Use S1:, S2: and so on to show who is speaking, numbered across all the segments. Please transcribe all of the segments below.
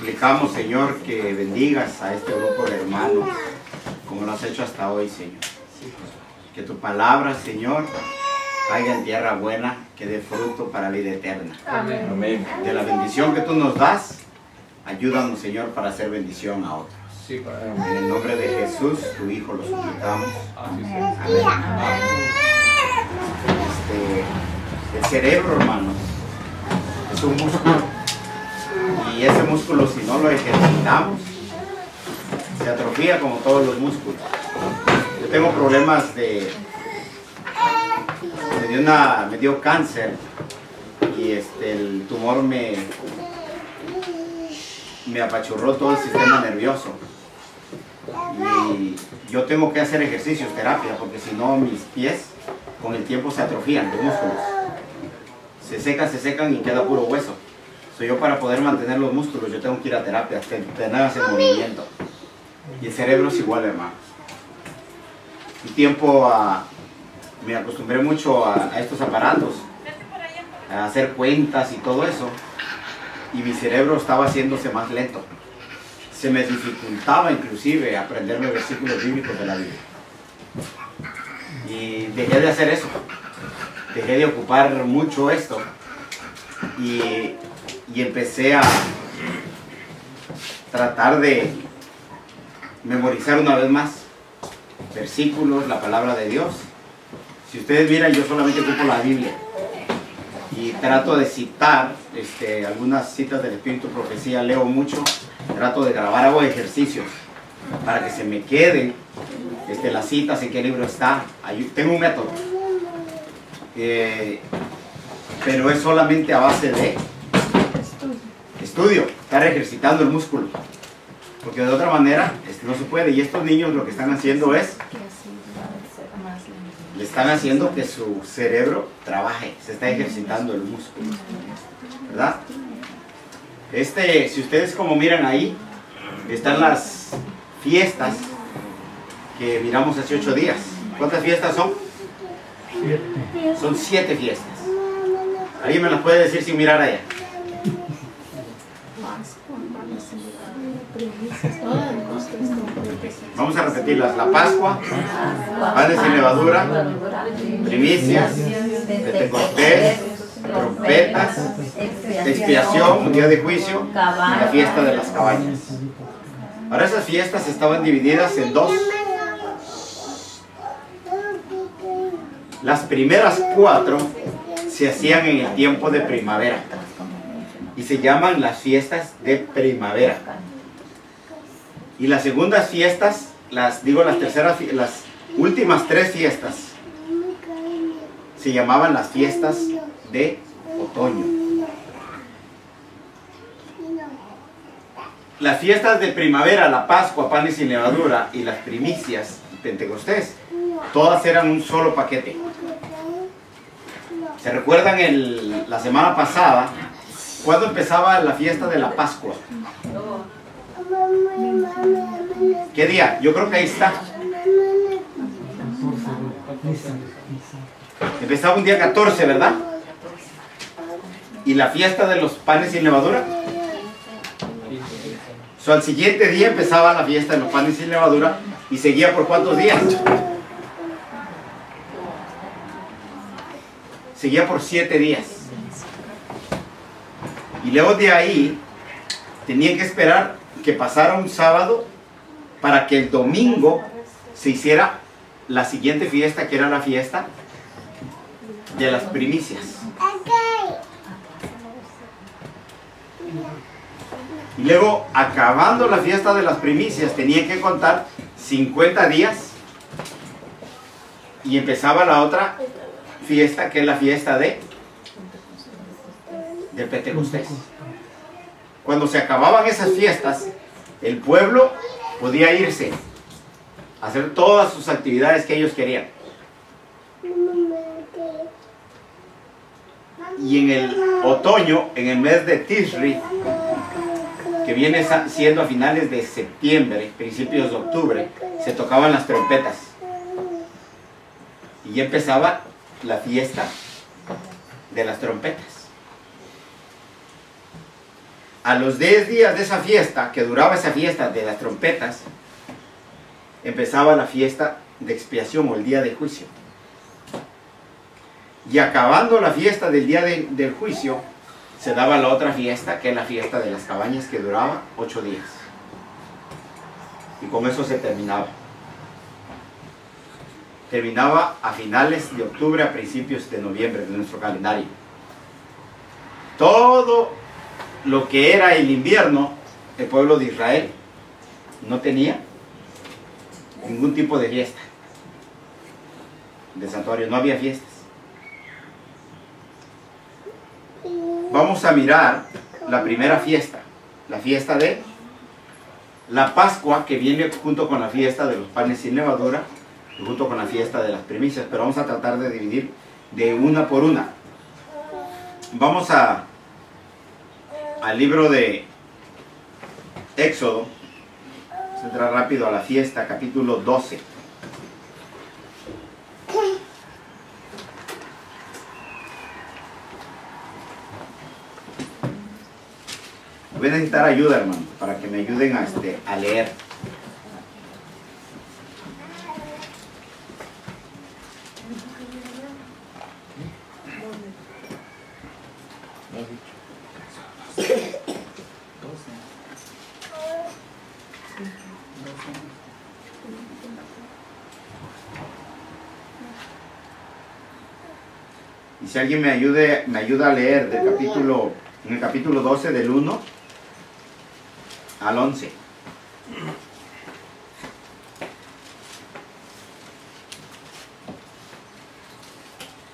S1: suplicamos, Señor, que bendigas a este grupo de hermanos, como lo has hecho hasta hoy, Señor. Que tu palabra, Señor, caiga en tierra buena, que dé fruto para vida eterna.
S2: Amén.
S1: De la bendición que tú nos das, ayúdanos, Señor, para hacer bendición a otros.
S2: Sí, Padre.
S1: En el nombre de Jesús, tu Hijo, lo suplicamos.
S2: Así
S1: Amén.
S2: sea.
S1: El cerebro, hermanos, es un músculo. Y ese músculo, si no lo ejercitamos, se atrofia como todos los músculos. Yo tengo problemas me dio cáncer y el tumor me apachurró todo el sistema nervioso. Y yo tengo que hacer ejercicios, terapia, porque si no mis pies con el tiempo se atrofían, los músculos. Se secan y queda puro hueso. Yo para poder mantener los músculos, yo tengo que ir a terapia, tener ese movimiento. Y el cerebro es igual, hermanos. Un tiempo me acostumbré mucho a estos aparatos, a hacer cuentas y todo eso. Y mi cerebro estaba haciéndose más lento. Se me dificultaba inclusive aprenderme versículos bíblicos de la Biblia. Y dejé de hacer eso. Dejé de ocupar mucho esto. Y empecé a tratar de memorizar una vez más versículos, la palabra de Dios. Si ustedes miran, yo solamente ocupo la Biblia y trato de citar algunas citas del Espíritu, profecía, leo mucho, trato de grabar, hago ejercicios para que se me queden las citas, en qué libro está. Tengo un método, pero es solamente a base de estudio, estar ejercitando el músculo, porque de otra manera no se puede. Y estos niños lo que están haciendo es, le están haciendo que su cerebro trabaje, se está ejercitando el músculo, ¿verdad? Si ustedes como miran ahí, están las fiestas que miramos hace 8 días. ¿Cuántas fiestas son?
S3: 7.
S1: Son 7 fiestas. ¿Alguien me las puede decir sin mirar allá? Vamos a repetirlas. La Pascua, panes sin levadura, primicias, Pentecostés, trompetas, expiación, día de juicio, y la fiesta de las cabañas. Ahora esas fiestas estaban divididas en 2. Las primeras 4 se hacían en el tiempo de primavera y se llaman las fiestas de primavera. Y las segundas fiestas, las últimas 3 fiestas se llamaban las fiestas de otoño. Las fiestas de primavera, la Pascua, panes sin levadura, y las primicias, Pentecostés, todas eran un solo paquete. ¿Se recuerdan la semana pasada cuándo empezaba la fiesta de la Pascua? ¿Qué día? Yo creo que ahí está. Empezaba un día 14, ¿verdad? ¿Y la fiesta de los panes sin levadura? Al siguiente día empezaba la fiesta de los panes sin levadura y seguía por ¿cuántos días? Seguía por 7 días. Y luego de ahí tenían que esperar que pasara un sábado para que el domingo se hiciera la siguiente fiesta, que era la fiesta de las primicias. Y luego, acabando la fiesta de las primicias, tenían que contar 50 días y empezaba la otra fiesta, que es la fiesta del Pentecostés. Cuando se acababan esas fiestas, el pueblo podía irse a hacer todas sus actividades que ellos querían. Y en el otoño, en el mes de Tishri, que viene siendo a finales de septiembre, principios de octubre, se tocaban las trompetas. Y ya empezaba la fiesta de las trompetas. A los 10 días de esa fiesta, que duraba esa fiesta de las trompetas, empezaba la fiesta de expiación o el día de juicio. Y acabando la fiesta del día del juicio, se daba la otra fiesta, que es la fiesta de las cabañas, que duraba 8 días. Y con eso se terminaba. Terminaba a finales de octubre, a principios de noviembre de nuestro calendario. Todo lo que era el invierno, el pueblo de Israel no tenía ningún tipo de fiesta de santuario, no había fiestas. Vamos a mirar la primera fiesta, la fiesta de la Pascua, que viene junto con la fiesta de los panes sin levadura y junto con la fiesta de las primicias, pero vamos a tratar de dividir de una por una. Vamos al libro de Éxodo. Se entra rápido a la fiesta, capítulo 12. Voy a necesitar ayuda, hermano, para que me ayuden a leer. Y si alguien me ayuda a leer del capítulo, en el capítulo 12, del 1 al 11.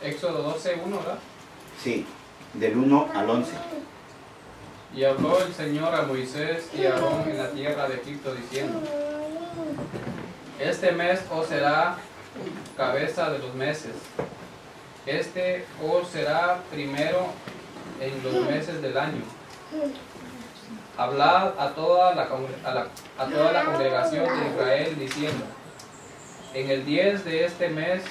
S2: Éxodo 12, 1, ¿verdad?
S1: Sí, del 1 al 11.
S2: Y habló el Señor a Moisés y a Aarón en la tierra de Egipto, diciendo: Este mes os será cabeza de los meses. Este os será primero en los meses del año. Hablad a toda la congregación de Israel, diciendo: En el 10 de este mes,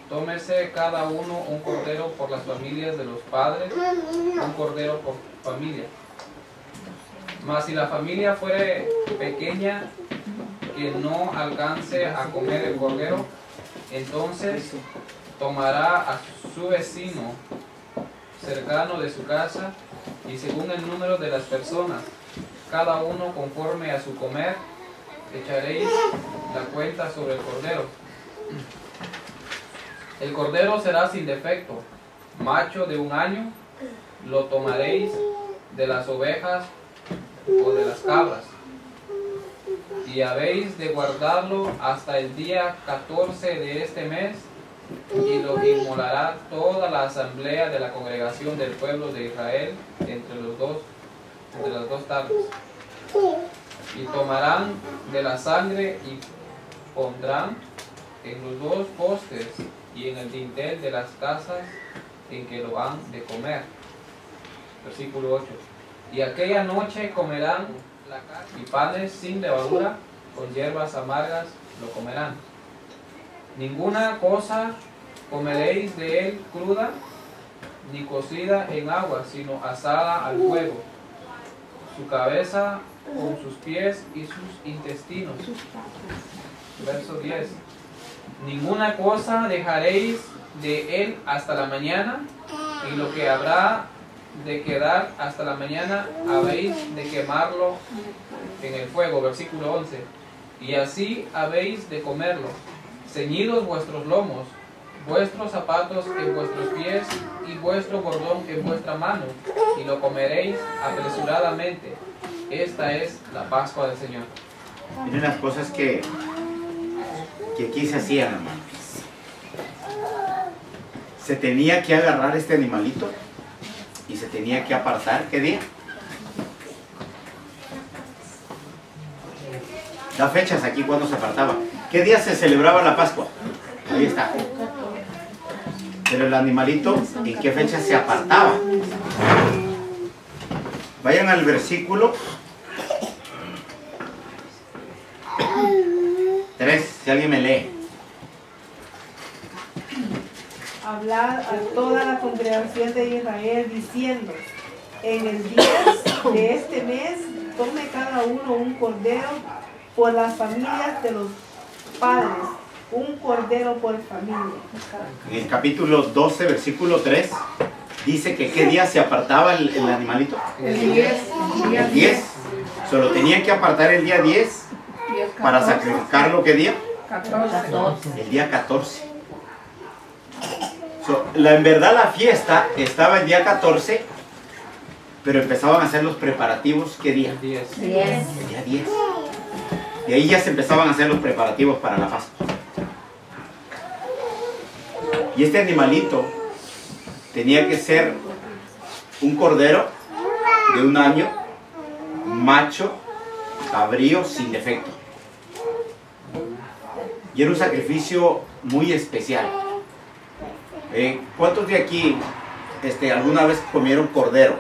S2: tómese cada uno un cordero por las familias de los padres, un cordero por familia. Mas si la familia fuere pequeña, que no alcance a comer el cordero, entonces tomará a su vecino cercano de su casa, y según el número de las personas, cada uno conforme a su comer, echaréis la cuenta sobre el cordero. El cordero será sin defecto, macho de 1 año. Lo tomaréis de las ovejas o de las cabras, y habéis de guardarlo hasta el día 14 de este mes, y lo inmolará toda la asamblea de la congregación del pueblo de Israel entre las dos tablas. Y tomarán de la sangre y pondrán en los 2 postes y en el dintel de las casas en que lo han de comer. Versículo 8. Y aquella noche comerán la carne y panes sin levadura, con hierbas amargas lo comerán. Ninguna cosa comeréis de él cruda, ni cocida en agua, sino asada al fuego. Su cabeza con sus pies y sus intestinos. Verso 10. Ninguna cosa dejaréis de él hasta la mañana, y lo que habrá de quedar hasta la mañana habéis de quemarlo en el fuego. Versículo 11. Y así habéis de comerlo, ceñidos vuestros lomos, vuestros zapatos en vuestros pies y vuestro bordón en vuestra mano, y lo comeréis apresuradamente. Esta es la Pascua del Señor.
S1: Miren las cosas que aquí se hacían, hermano. Se tenía que agarrar este animalito y se tenía que apartar. ¿Qué día? Da fechas aquí cuando se apartaba. ¿Qué día se celebraba la Pascua? Ahí está. Pero el animalito, ¿en qué fecha se apartaba? Vayan al versículo 3, si alguien me lee.
S3: Hablad a toda la congregación de Israel, diciendo: en el 10 de este mes, tome cada uno un cordero por las familias de los padres, un cordero por familia.
S1: En el capítulo 12, versículo 3, dice que ¿qué día se apartaba el animalito?
S4: El 10.
S1: El 10. Solo tenían que apartar el día 10 para sacrificarlo. ¿Qué día?
S4: 14.
S1: El día 14. En verdad la fiesta estaba el día 14, pero empezaban a hacer los preparativos. ¿Qué día?
S2: El 10.
S1: El día 10. Y ahí ya se empezaban a hacer los preparativos para la Pascua. Y este animalito tenía que ser un cordero de 1 año, macho, cabrío, sin defecto. Y era un sacrificio muy especial. ¿Cuántos de aquí alguna vez comieron cordero?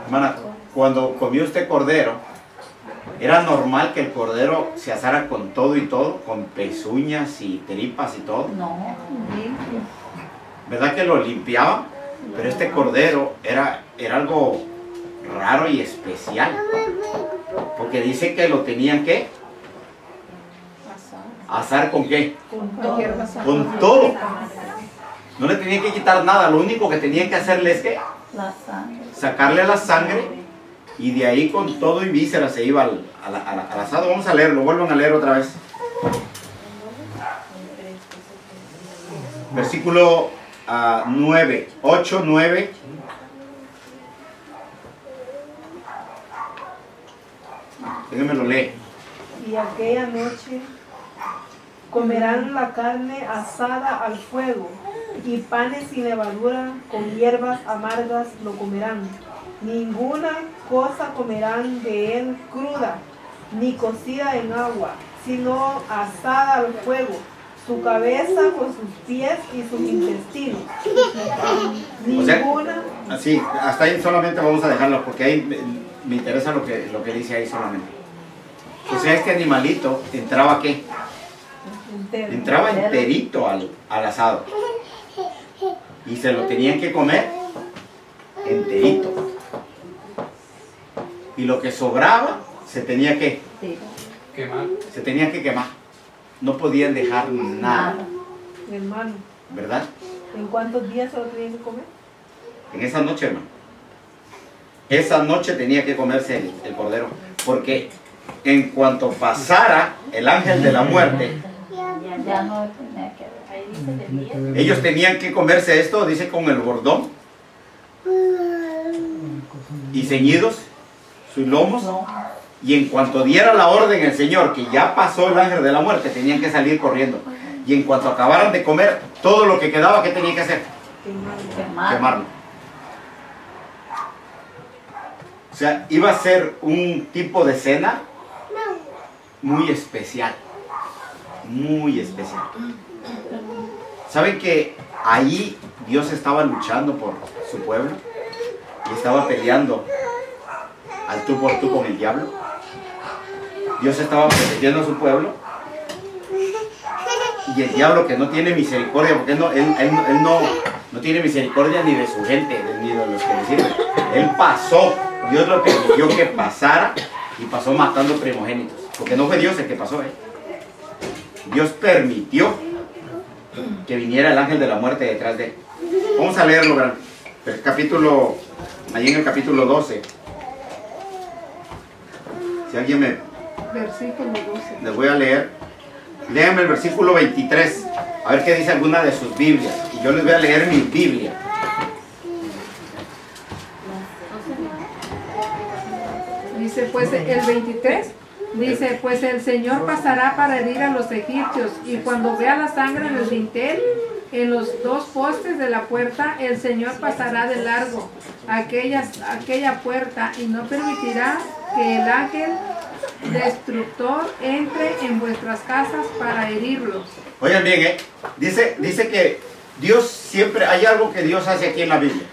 S1: Hermana, cuando comió usted cordero, ¿era normal que el cordero se asara con todo y todo? Con pezuñas y tripas y todo.
S4: No, limpio.
S1: ¿Verdad que lo limpiaban? Pero este cordero era algo raro y especial. Porque dice que lo tenían que asar ¿con qué? Con todo. No le tenían que quitar nada. Lo único que tenían que hacerle es que
S4: La sangre.
S1: sacarle la sangre, y de ahí con todo y vísceras se iba al asado. Vamos a leerlo, vuelvan a leer otra vez. Versículo 9, 8, 9. Déjenme lo lee.
S3: Y aquella noche comerán la carne asada al fuego, y panes sin levadura con hierbas amargas lo comerán. Ninguna cosa comerán de él cruda, ni cocida en agua, sino asada al fuego, su cabeza con sus pies y sus intestinos.
S1: O sea,
S3: Ninguna.
S1: así, hasta ahí solamente vamos a dejarlo, porque ahí me interesa lo que dice ahí solamente. O sea, este animalito entraba ¿qué?
S3: Entero.
S1: Entraba enterito al asado. Y se lo tenían que comer enterito. Y lo que sobraba se tenía que
S2: Quemar.
S1: quemar. No podían dejar nada,
S3: Hermano,
S1: ¿verdad?
S3: ¿en cuántos días se lo tenían que comer?
S1: En esa noche, hermano. Esa noche tenía que comerse el cordero. Porque en cuanto pasara el ángel de la muerte,
S4: Ya no tenía que ver.
S1: ellos tenían que comerse esto, dice, con el bordón y ceñidos sus lomos. Y en cuanto diera la orden el Señor que ya pasó el ángel de la muerte, tenían que salir corriendo. Y en cuanto acabaran de comer, todo lo que quedaba, ¿qué tenían que hacer? Quemarlo. O sea, iba a ser un tipo de cena muy especial. Muy especial. ¿Saben que ahí Dios estaba luchando por su pueblo? Y estaba peleando al tú por tú con el diablo. Dios estaba protegiendo a su pueblo. Y el diablo, que no tiene misericordia, porque él no tiene misericordia ni de su gente, ni de los que le sirven. Él pasó. Dios lo permitió que pasara, y pasó matando primogénitos. Porque no fue Dios el que pasó, Dios permitió que viniera el ángel de la muerte detrás de él. Vamos a leerlo, ¿verdad? El capítulo, allí en el capítulo 12. Si alguien me...
S4: Versículo 12.
S1: Les voy a leer. Léanme el versículo 23. A ver qué dice alguna de sus Biblias. Y yo les voy a leer mi Biblia.
S5: Dice pues el 23, dice pues el Señor pasará para herir a los egipcios, y cuando vea la sangre en el dintel, en los 2 postes de la puerta, el Señor pasará de largo aquella puerta, y no permitirá que el ángel destructor entre en vuestras casas para herirlos.
S1: Oigan bien, dice que Dios siempre, hay algo que Dios hace aquí en la Biblia.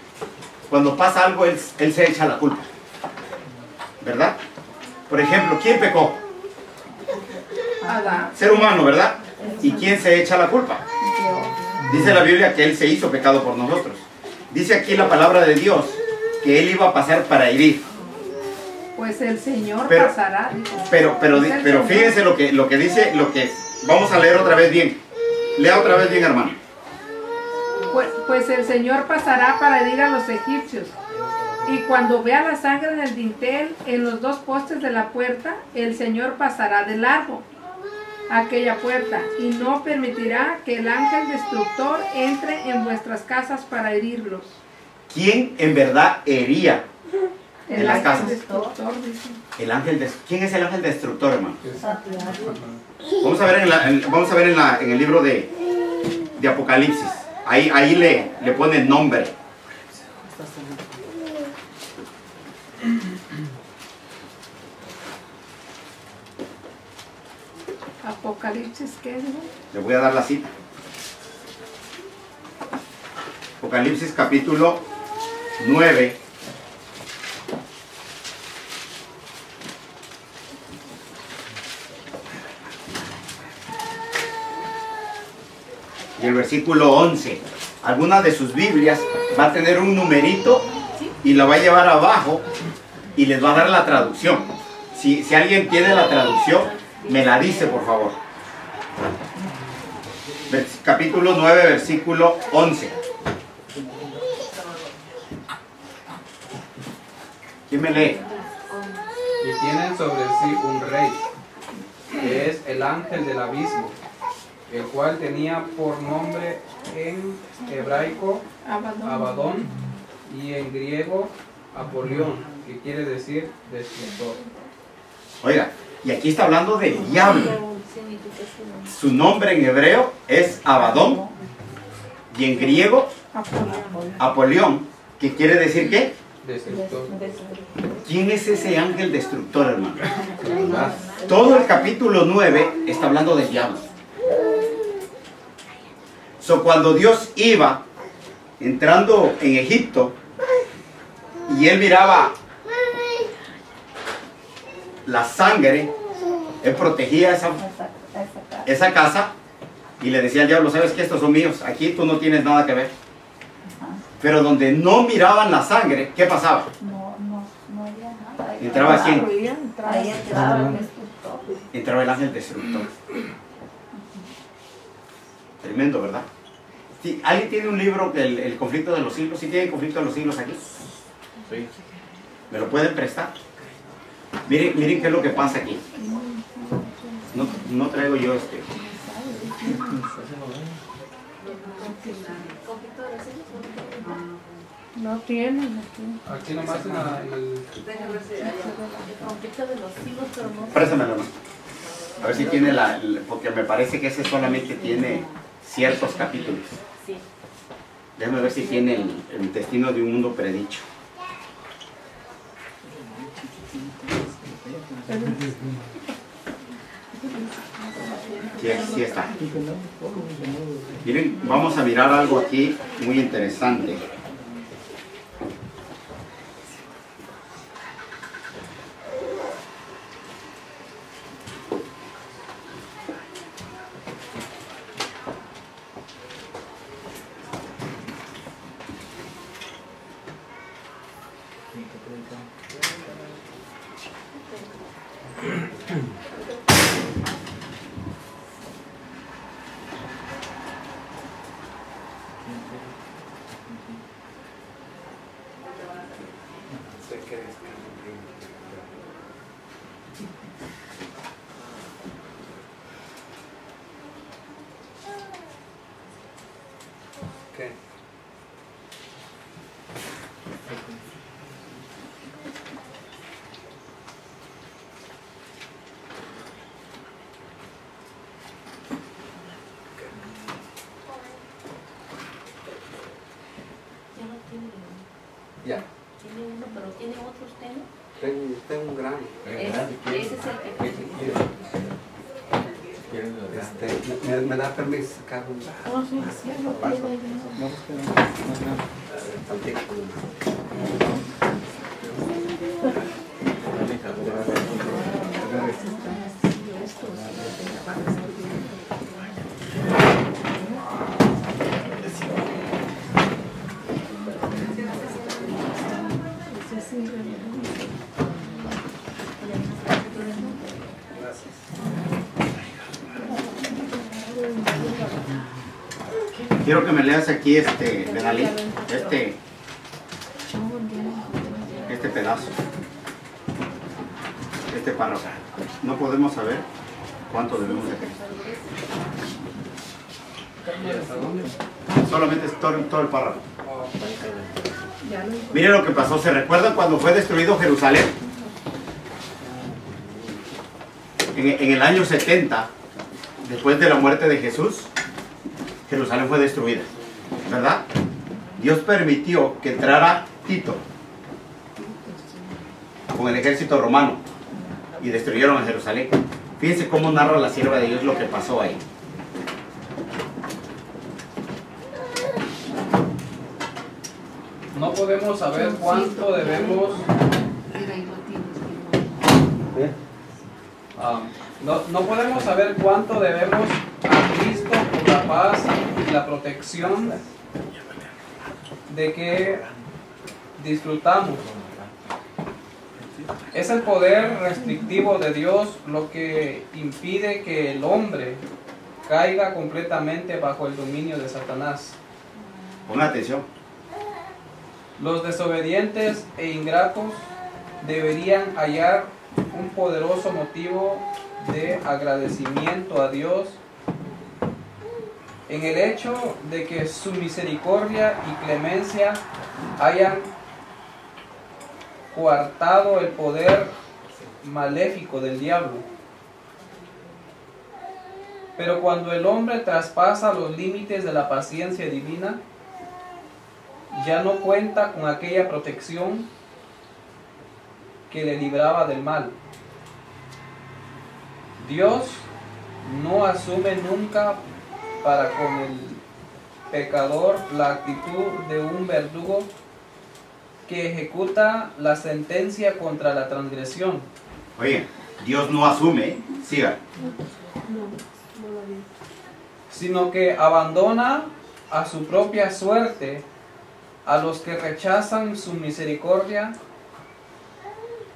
S1: Cuando pasa algo, Él se echa la culpa, ¿verdad? Por ejemplo, ¿quién pecó?
S5: Adán.
S1: Ser humano, ¿verdad? ¿Y quién se echa la culpa? Dice la Biblia que Él se hizo pecado por nosotros. Dice aquí la palabra de Dios que Él iba a pasar para herir.
S5: Pues el Señor
S1: Pero-
S5: pasará. Dijo.
S1: Pero fíjense lo que dice, vamos a leer otra vez bien. Lea otra vez bien, hermano.
S5: Pues el Señor pasará para herir a los egipcios. Y cuando vea la sangre en el dintel, en los dos postes de la puerta, el Señor pasará de largo aquella puerta y no permitirá que el ángel destructor entre en vuestras casas para herirlos.
S1: ¿Quién en verdad hería en
S5: El
S1: las
S5: ángel
S1: casas?
S5: destructor, dice.
S1: ¿Quién es el ángel destructor, hermano? Vamos a ver en el libro de Apocalipsis. Ahí le pone nombre.
S5: Apocalipsis, ¿qué dijo?
S1: Le voy a dar la cita. Apocalipsis capítulo 9. Y el versículo 11. Alguna de sus Biblias va a tener un numerito y la va a llevar abajo y les va a dar la traducción. Si alguien tiene la traducción, me la dice, por favor. Capítulo 9, versículo 11. ¿Quién me lee?
S2: Y tienen sobre sí un rey, que es el ángel del abismo, el cual tenía por nombre en hebraico Abadón y en griego Apolión, que quiere decir destructor.
S1: Oiga, y aquí está hablando del diablo. Su nombre en hebreo es Abadón y en griego Apolión, que quiere decir ¿qué?
S2: Destructor.
S1: ¿Quién es ese ángel destructor, hermano? Todo el capítulo 9 está hablando del diablo. Cuando Dios iba entrando en Egipto y él miraba la sangre, él protegía esa casa y le decía al diablo, ¿sabes qué? Estos son míos, aquí tú no tienes nada que ver. Pero donde no miraban la sangre, ¿qué pasaba?
S4: No había nada.
S1: ¿Entraba quién?
S4: Ahí entraba el destructor.
S1: Entraba el ángel destructor. Tremendo, ¿verdad? Sí, ¿alguien tiene un libro, el conflicto de los siglos? ¿Sí tiene conflicto de los siglos aquí?
S2: Sí.
S1: ¿Me lo pueden prestar? Miren qué es lo que pasa aquí. No traigo yo este.
S5: No tiene.
S2: Aquí nomás en el
S4: conflicto de los siglos, pero no.
S1: Préstamelo, ¿no? A ver si tiene porque me parece que ese solamente tiene ciertos capítulos.
S4: Sí.
S1: Déjame ver si tiene el destino de un mundo predicho. Sí está. Miren, vamos a mirar algo aquí muy interesante.
S2: ¿qué?
S4: Ya no tiene.
S2: Ya.
S4: Tiene uno, pero tiene otros temas.
S2: Tengo un gran.
S4: Ese es el que.
S2: ¿Me da permiso sacar un
S1: Quiero que me leas aquí Benalí, este pedazo, este párrafo. No podemos saber cuánto debemos de Cristo. Solamente es todo el párrafo. Miren lo que pasó. ¿Se recuerdan cuando fue destruido Jerusalén? En el año 70, después de la muerte de Jesús, Jerusalén fue destruida, ¿verdad? Dios permitió que entrara Tito con el ejército romano y destruyeron a Jerusalén. Fíjense cómo narra la sierva de Dios lo que pasó ahí.
S2: No podemos saber cuánto debemos. No podemos saber cuánto debemos a Cristo por la paz y la protección de que disfrutamos. Es el poder restrictivo de Dios lo que impide que el hombre caiga completamente bajo el dominio de Satanás.
S1: Pongan atención.
S2: Los desobedientes e ingratos deberían hallar un poderoso motivo de agradecimiento a Dios en el hecho de que su misericordia y clemencia hayan coartado el poder maléfico del diablo. Pero cuando el hombre traspasa los límites de la paciencia divina, ya no cuenta con aquella protección que le libraba del mal. Dios no asume nunca para con el pecador la actitud de un verdugo que ejecuta la sentencia contra la transgresión.
S1: Oye, Dios no asume, siga,
S2: sino que abandona a su propia suerte a los que rechazan su misericordia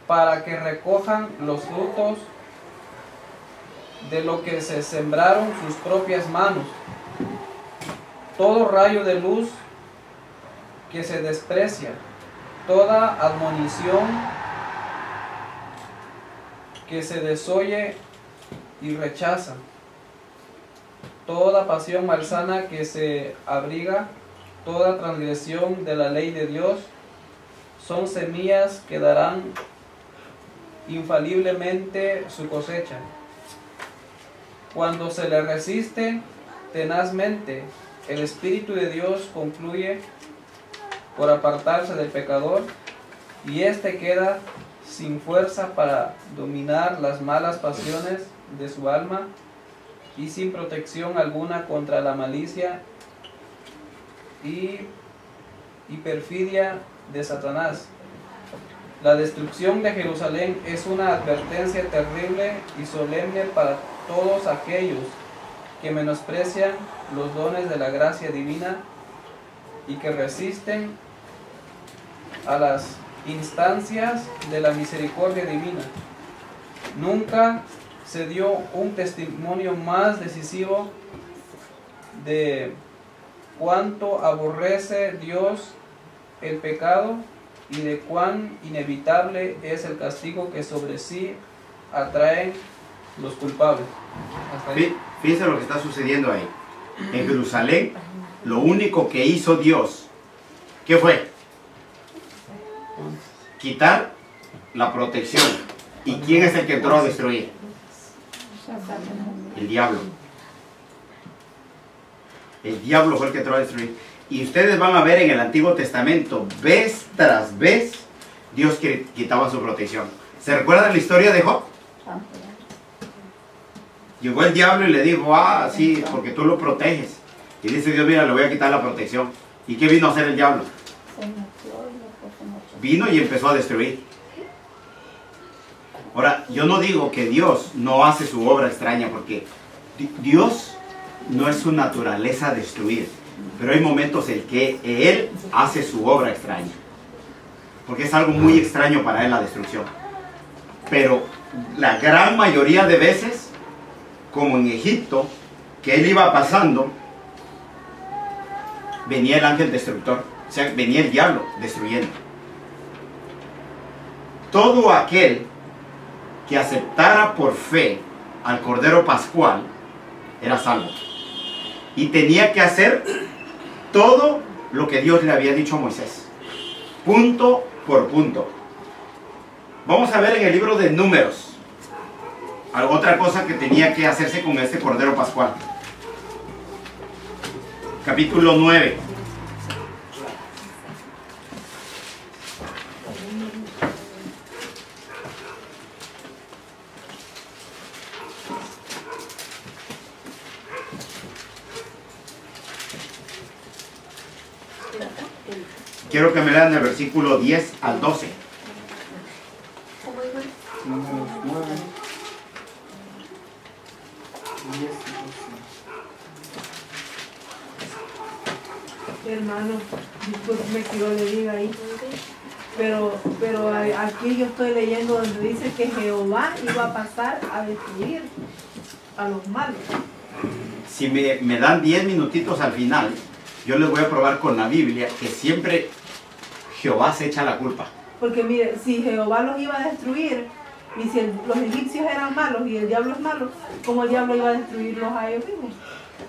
S2: para que recojan los frutos de lo que se sembraron sus propias manos. Todo rayo de luz que se desprecia, toda admonición que se desoye y rechaza, toda pasión malsana que se abriga, toda transgresión de la ley de Dios, son semillas que darán infaliblemente su cosecha. Cuando se le resiste tenazmente, el Espíritu de Dios concluye por apartarse del pecador y éste queda sin fuerza para dominar las malas pasiones de su alma y sin protección alguna contra la malicia y perfidia de Satanás. La destrucción de Jerusalén es una advertencia terrible y solemne para todos aquellos que menosprecian los dones de la gracia divina y que resisten a las instancias de la misericordia divina. Nunca se dio un testimonio más decisivo de cuánto aborrece Dios el pecado y de cuán inevitable es el castigo que sobre sí atraen los culpables. Hasta ahí.
S1: Fíjense lo que está sucediendo ahí. En Jerusalén, lo único que hizo Dios, ¿qué fue? Quitar la protección. ¿Y quién es el que entró a destruir? El diablo. El diablo fue el que entró a destruir. Y ustedes van a ver en el Antiguo Testamento, vez tras vez, Dios quitaba su protección. ¿Se recuerdan la historia de Job? Llegó el diablo y le dijo, sí, porque tú lo proteges. Y dice Dios, mira, le voy a quitar la protección. ¿Y qué vino a hacer el diablo? Vino y empezó a destruir. Ahora, yo no digo que Dios no hace su obra extraña, porque Dios no es su naturaleza destruir. Pero hay momentos en que Él hace su obra extraña. porque es algo muy extraño para él la destrucción. Pero la gran mayoría de veces, como en Egipto, que él iba pasando, venía el ángel destructor, o sea, venía el diablo destruyendo. Todo aquel que aceptara por fe al Cordero Pascual era salvo. Y tenía que hacer todo lo que Dios le había dicho a Moisés, punto por punto. Vamos a ver en el libro de Números otra cosa que tenía que hacerse con este Cordero Pascual. Capítulo 9. Quiero que me lean el versículo 10 al 12.
S6: Números 9, 10 y 12.
S3: Hermano, discúlpeme que yo le diga ahí, pero aquí yo estoy leyendo donde dice que Jehová iba a pasar a destruir a los malos.
S1: Si me dan 10 minutitos al final, yo les voy a probar con la Biblia que siempre Jehová se echa la culpa.
S3: Porque mire, si Jehová los iba a destruir, y si los egipcios eran malos y el diablo es malo, ¿cómo el diablo iba a destruirlos a ellos mismos?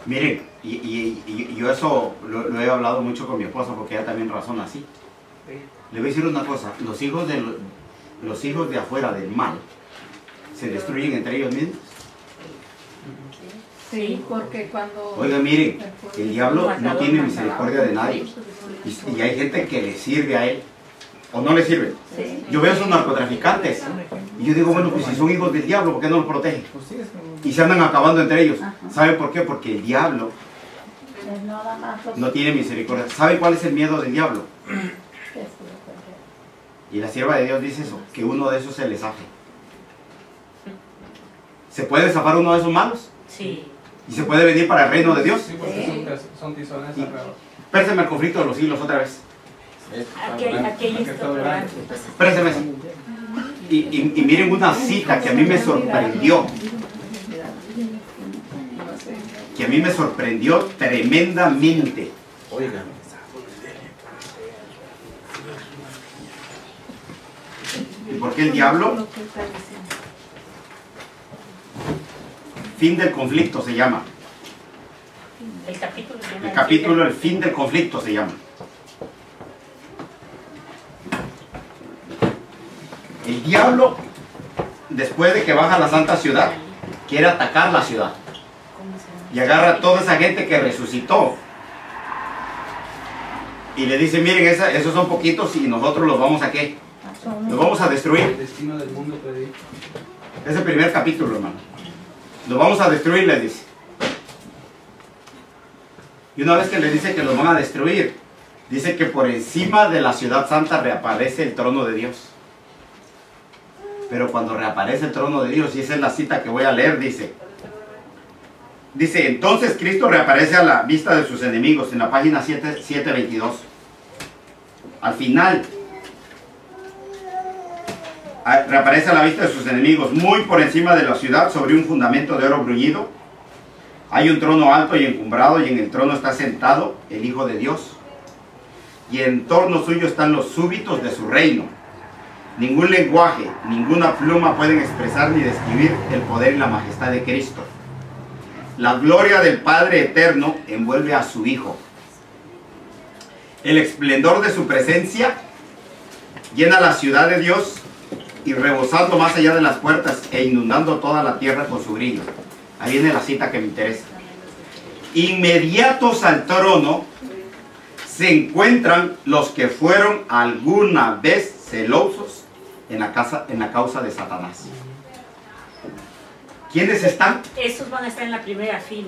S1: Miren, y yo eso lo he hablado mucho con mi esposa porque ella también razona así. Le voy a decir una cosa, los hijos de afuera del mal se destruyen entre ellos mismos.
S5: Sí, porque cuando...
S1: Oiga, miren, el diablo no tiene misericordia de nadie. Y hay gente que le sirve a él. ¿O no le sirve?
S4: Sí.
S1: Yo veo a esos narcotraficantes. Y yo digo, bueno, pues si son hijos del diablo, ¿por qué no los protegen? Y se andan acabando entre ellos. ¿Saben por qué? Porque el diablo no tiene misericordia. ¿Saben cuál es el miedo del diablo? Y la sierva de Dios dice eso, que uno de esos se le zafe. ¿Se puede zafar uno de esos malos?
S4: Sí.
S1: ¿Y se puede venir para el reino de Dios?
S2: Sí, porque son tizones alrededor.
S1: Péseme el conflicto de los siglos otra vez.
S4: Aquí está orando.
S1: Péseme eso. Y miren una cita que a mí me sorprendió. Que a mí me sorprendió tremendamente.
S6: Oigan.
S1: ¿Y por qué el diablo? Fin del conflicto se llama.
S4: El capítulo.
S1: El capítulo, el fin del conflicto se llama. El diablo, después de que baja a la santa ciudad, quiere atacar la ciudad. Y agarra a toda esa gente que resucitó. Y le dice, miren, esos son poquitos y nosotros los vamos a ¿qué? Los vamos a
S2: El
S1: destruir.
S2: destino del mundo predicho.
S1: Es el primer capítulo, hermano. Los vamos a destruir, les dice. Y una vez que le dice que los van a destruir, dice que por encima de la ciudad santa reaparece el trono de Dios. Pero cuando reaparece el trono de Dios, y esa es la cita que voy a leer, dice, entonces Cristo reaparece a la vista de sus enemigos, en la página 722. Al final, reaparece a la vista de sus enemigos, muy por encima de la ciudad, sobre un fundamento de oro bruñido. Hay un trono alto y encumbrado, y en el trono está sentado el Hijo de Dios. Y en torno suyo están los súbitos de su reino. Ningún lenguaje, ninguna pluma pueden expresar ni describir el poder y la majestad de Cristo. La gloria del Padre eterno envuelve a su Hijo. El esplendor de su presencia llena la ciudad de Dios, y rebosando más allá de las puertas e inundando toda la tierra con su brillo. Ahí viene la cita que me interesa. Inmediatos al trono se encuentran los que fueron alguna vez celosos en la causa de Satanás. ¿Quiénes están?
S4: Esos van a estar en la primera fila.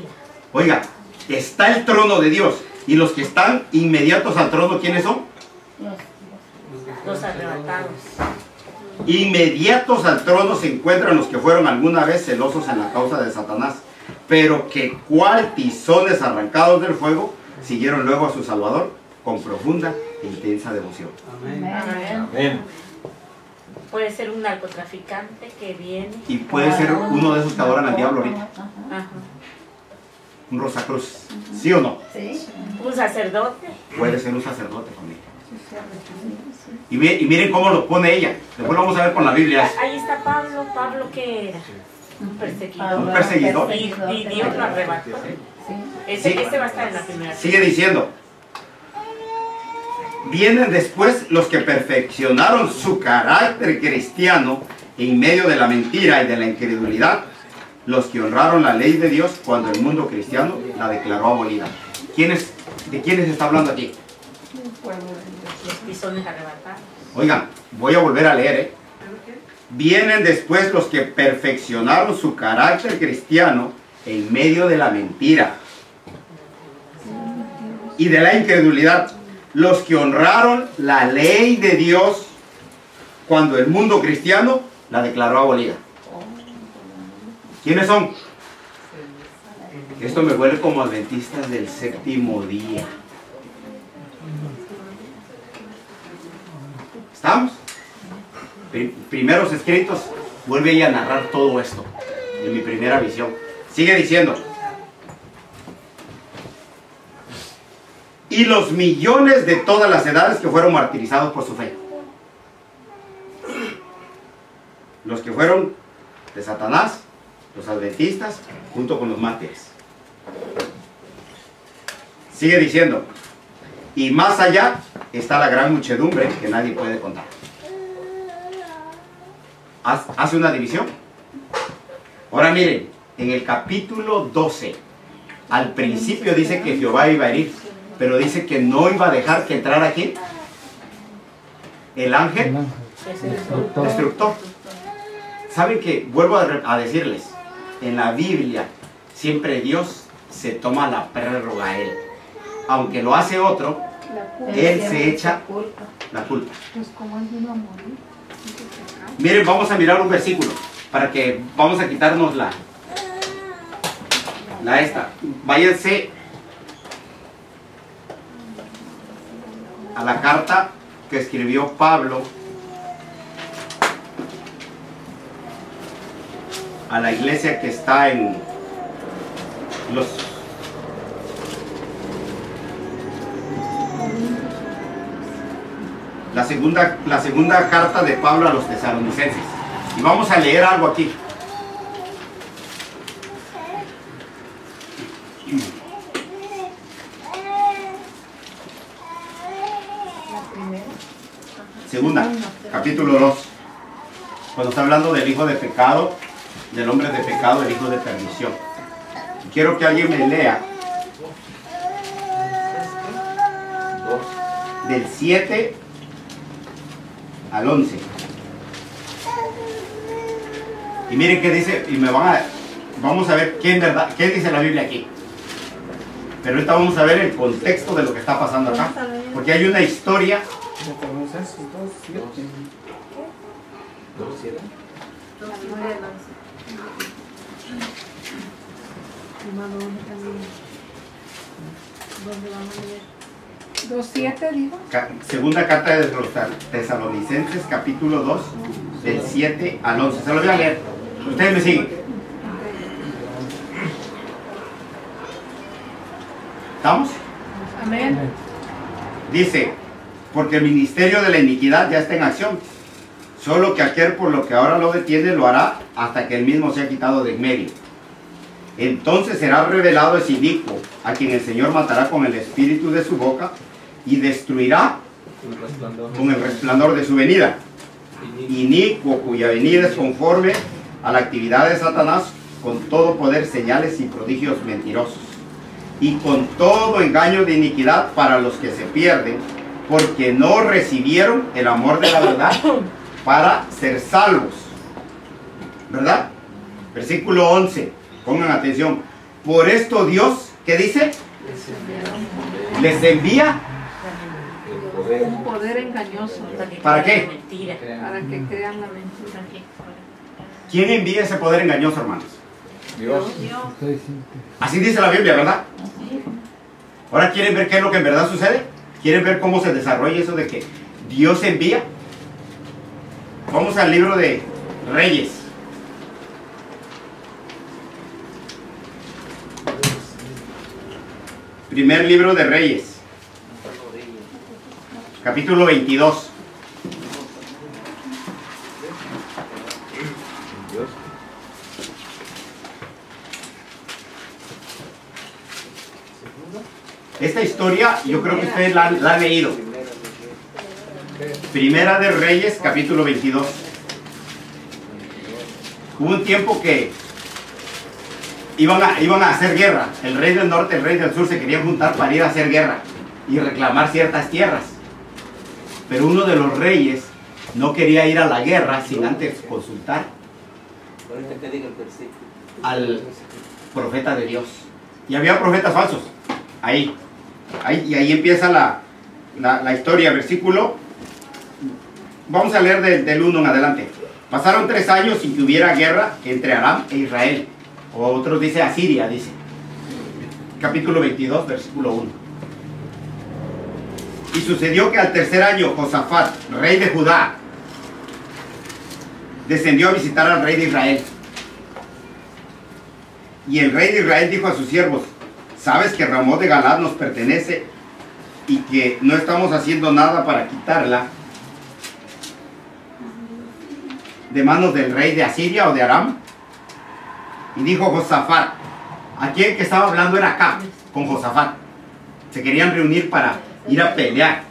S1: Oiga, está el trono de Dios, y los que están inmediatos al trono, ¿quiénes son?
S4: Los arrebatados.
S1: Inmediatos al trono se encuentran los que fueron alguna vez celosos en la causa de Satanás, pero que cual tizones arrancados del fuego siguieron luego a su Salvador con profunda e intensa devoción.
S4: Amén.
S7: Puede ser un narcotraficante que viene.
S1: Y puede ser uno de esos que adoran al diablo ahorita,
S7: Ajá.
S1: un Rosacruz, ¿sí o no?
S4: Sí.
S7: Un sacerdote.
S1: Puede ser un sacerdote familia. Y miren cómo lo pone ella. Después lo vamos a ver con la Biblia.
S7: Ahí está Pablo. ¿Pablo qué era? Un perseguidor.
S1: Un perseguidor.
S7: Y Dios lo arrebató. Ese va a estar en la primera.
S1: Sigue diciendo. Vienen después los que perfeccionaron su carácter cristiano en medio de la mentira y de la incredulidad, los que honraron la ley de Dios cuando el mundo cristiano la declaró abolida. ¿De quiénes está hablando aquí?
S7: Los pisones arrebatados.
S1: Oigan, voy a volver a leer. Vienen después los que perfeccionaron su carácter cristiano en medio de la mentira y de la incredulidad, los que honraron la ley de Dios cuando el mundo cristiano la declaró abolida. ¿Quiénes son? Esto me huele como adventistas del séptimo día. ¿Estamos? Primeros escritos, vuelve ella a narrar todo esto en mi primera visión. Sigue diciendo. Y los millones de todas las edades que fueron martirizados por su fe. Los que fueron de Satanás, los adventistas, junto con los mártires. Sigue diciendo. Y más allá está la gran muchedumbre que nadie puede contar. Hace una división. Ahora miren, en el capítulo 12, al principio dice que Jehová iba a herir, pero dice que no iba a dejar que entrara aquí el ángel destructor. ¿Saben qué? Vuelvo a decirles, en la Biblia siempre Dios se toma la prórroga a él. Aunque lo hace otro, él se echa la culpa.
S5: Pues como él vino a morir.
S1: Miren, vamos a mirar un versículo para que vamos a quitarnos la esta. Váyanse a la carta que escribió Pablo a la iglesia que está en la segunda carta de Pablo a los tesalonicenses. Y vamos a leer algo aquí. Segunda, capítulo 2. Cuando está hablando del hijo de pecado, del hombre de pecado, el hijo de perdición. Quiero que alguien me lea del 7 al 11. Y miren qué dice, y vamos a ver qué dice la Biblia aquí. Pero ahorita vamos a ver el contexto de lo que está pasando acá. Porque hay una historia.
S3: ¿Dónde vamos a leer?
S5: 2:7 digo.
S1: Segunda carta de los tesalonicenses, capítulo 2, del 7 al 11. Se lo voy a leer. Ustedes me siguen. ¿Estamos?
S5: Amén.
S1: Dice, porque el ministerio de la iniquidad ya está en acción. Solo que aquel por lo que ahora lo detiene lo hará hasta que él mismo sea quitado de en medio. Entonces será revelado ese inicuo, a quien el Señor matará con el espíritu de su boca y destruirá con el resplandor de su venida. Inicuo, cuya venida es conforme a la actividad de Satanás, con todo poder, señales y prodigios mentirosos, y con todo engaño de iniquidad para los que se pierden, porque no recibieron el amor de la verdad para ser salvos. ¿Verdad? Versículo 11. Pongan atención. Por esto Dios, ¿qué dice? Les envía
S5: Un poder engañoso.
S1: ¿Para qué?
S5: Para que crean la mentira.
S1: ¿Quién envía ese poder engañoso, hermanos?
S6: Dios.
S1: Así dice la Biblia, ¿verdad? Ahora quieren ver qué es lo que en verdad sucede. ¿Quieren ver cómo se desarrolla eso de que Dios envía? Vamos al libro de Reyes. Primer libro de Reyes. Capítulo 22. Esta historia yo creo que ustedes la han leído. Primera de Reyes, capítulo 22. Hubo un tiempo que iban a hacer guerra. El rey del norte y el rey del sur se querían juntar para ir a hacer guerra y reclamar ciertas tierras. Pero uno de los reyes no quería ir a la guerra sin antes consultar al profeta de Dios. Y había profetas falsos. Y ahí empieza la historia, versículo. Vamos a leer del 1 en adelante. Pasaron 3 años sin que hubiera guerra entre Aram e Israel. O otros dice Asiria, dice. Capítulo 22, versículo 1. Y sucedió que al tercer año Josafat, rey de Judá, descendió a visitar al rey de Israel. Y el rey de Israel dijo a sus siervos: ¿sabes que Ramot de Galaad nos pertenece y que no estamos haciendo nada para quitarla de manos del rey de Asiria o de Aram? Y dijo Josafat, aquí el que estaba hablando era Acab con Josafat. Se querían reunir para ir a pelear.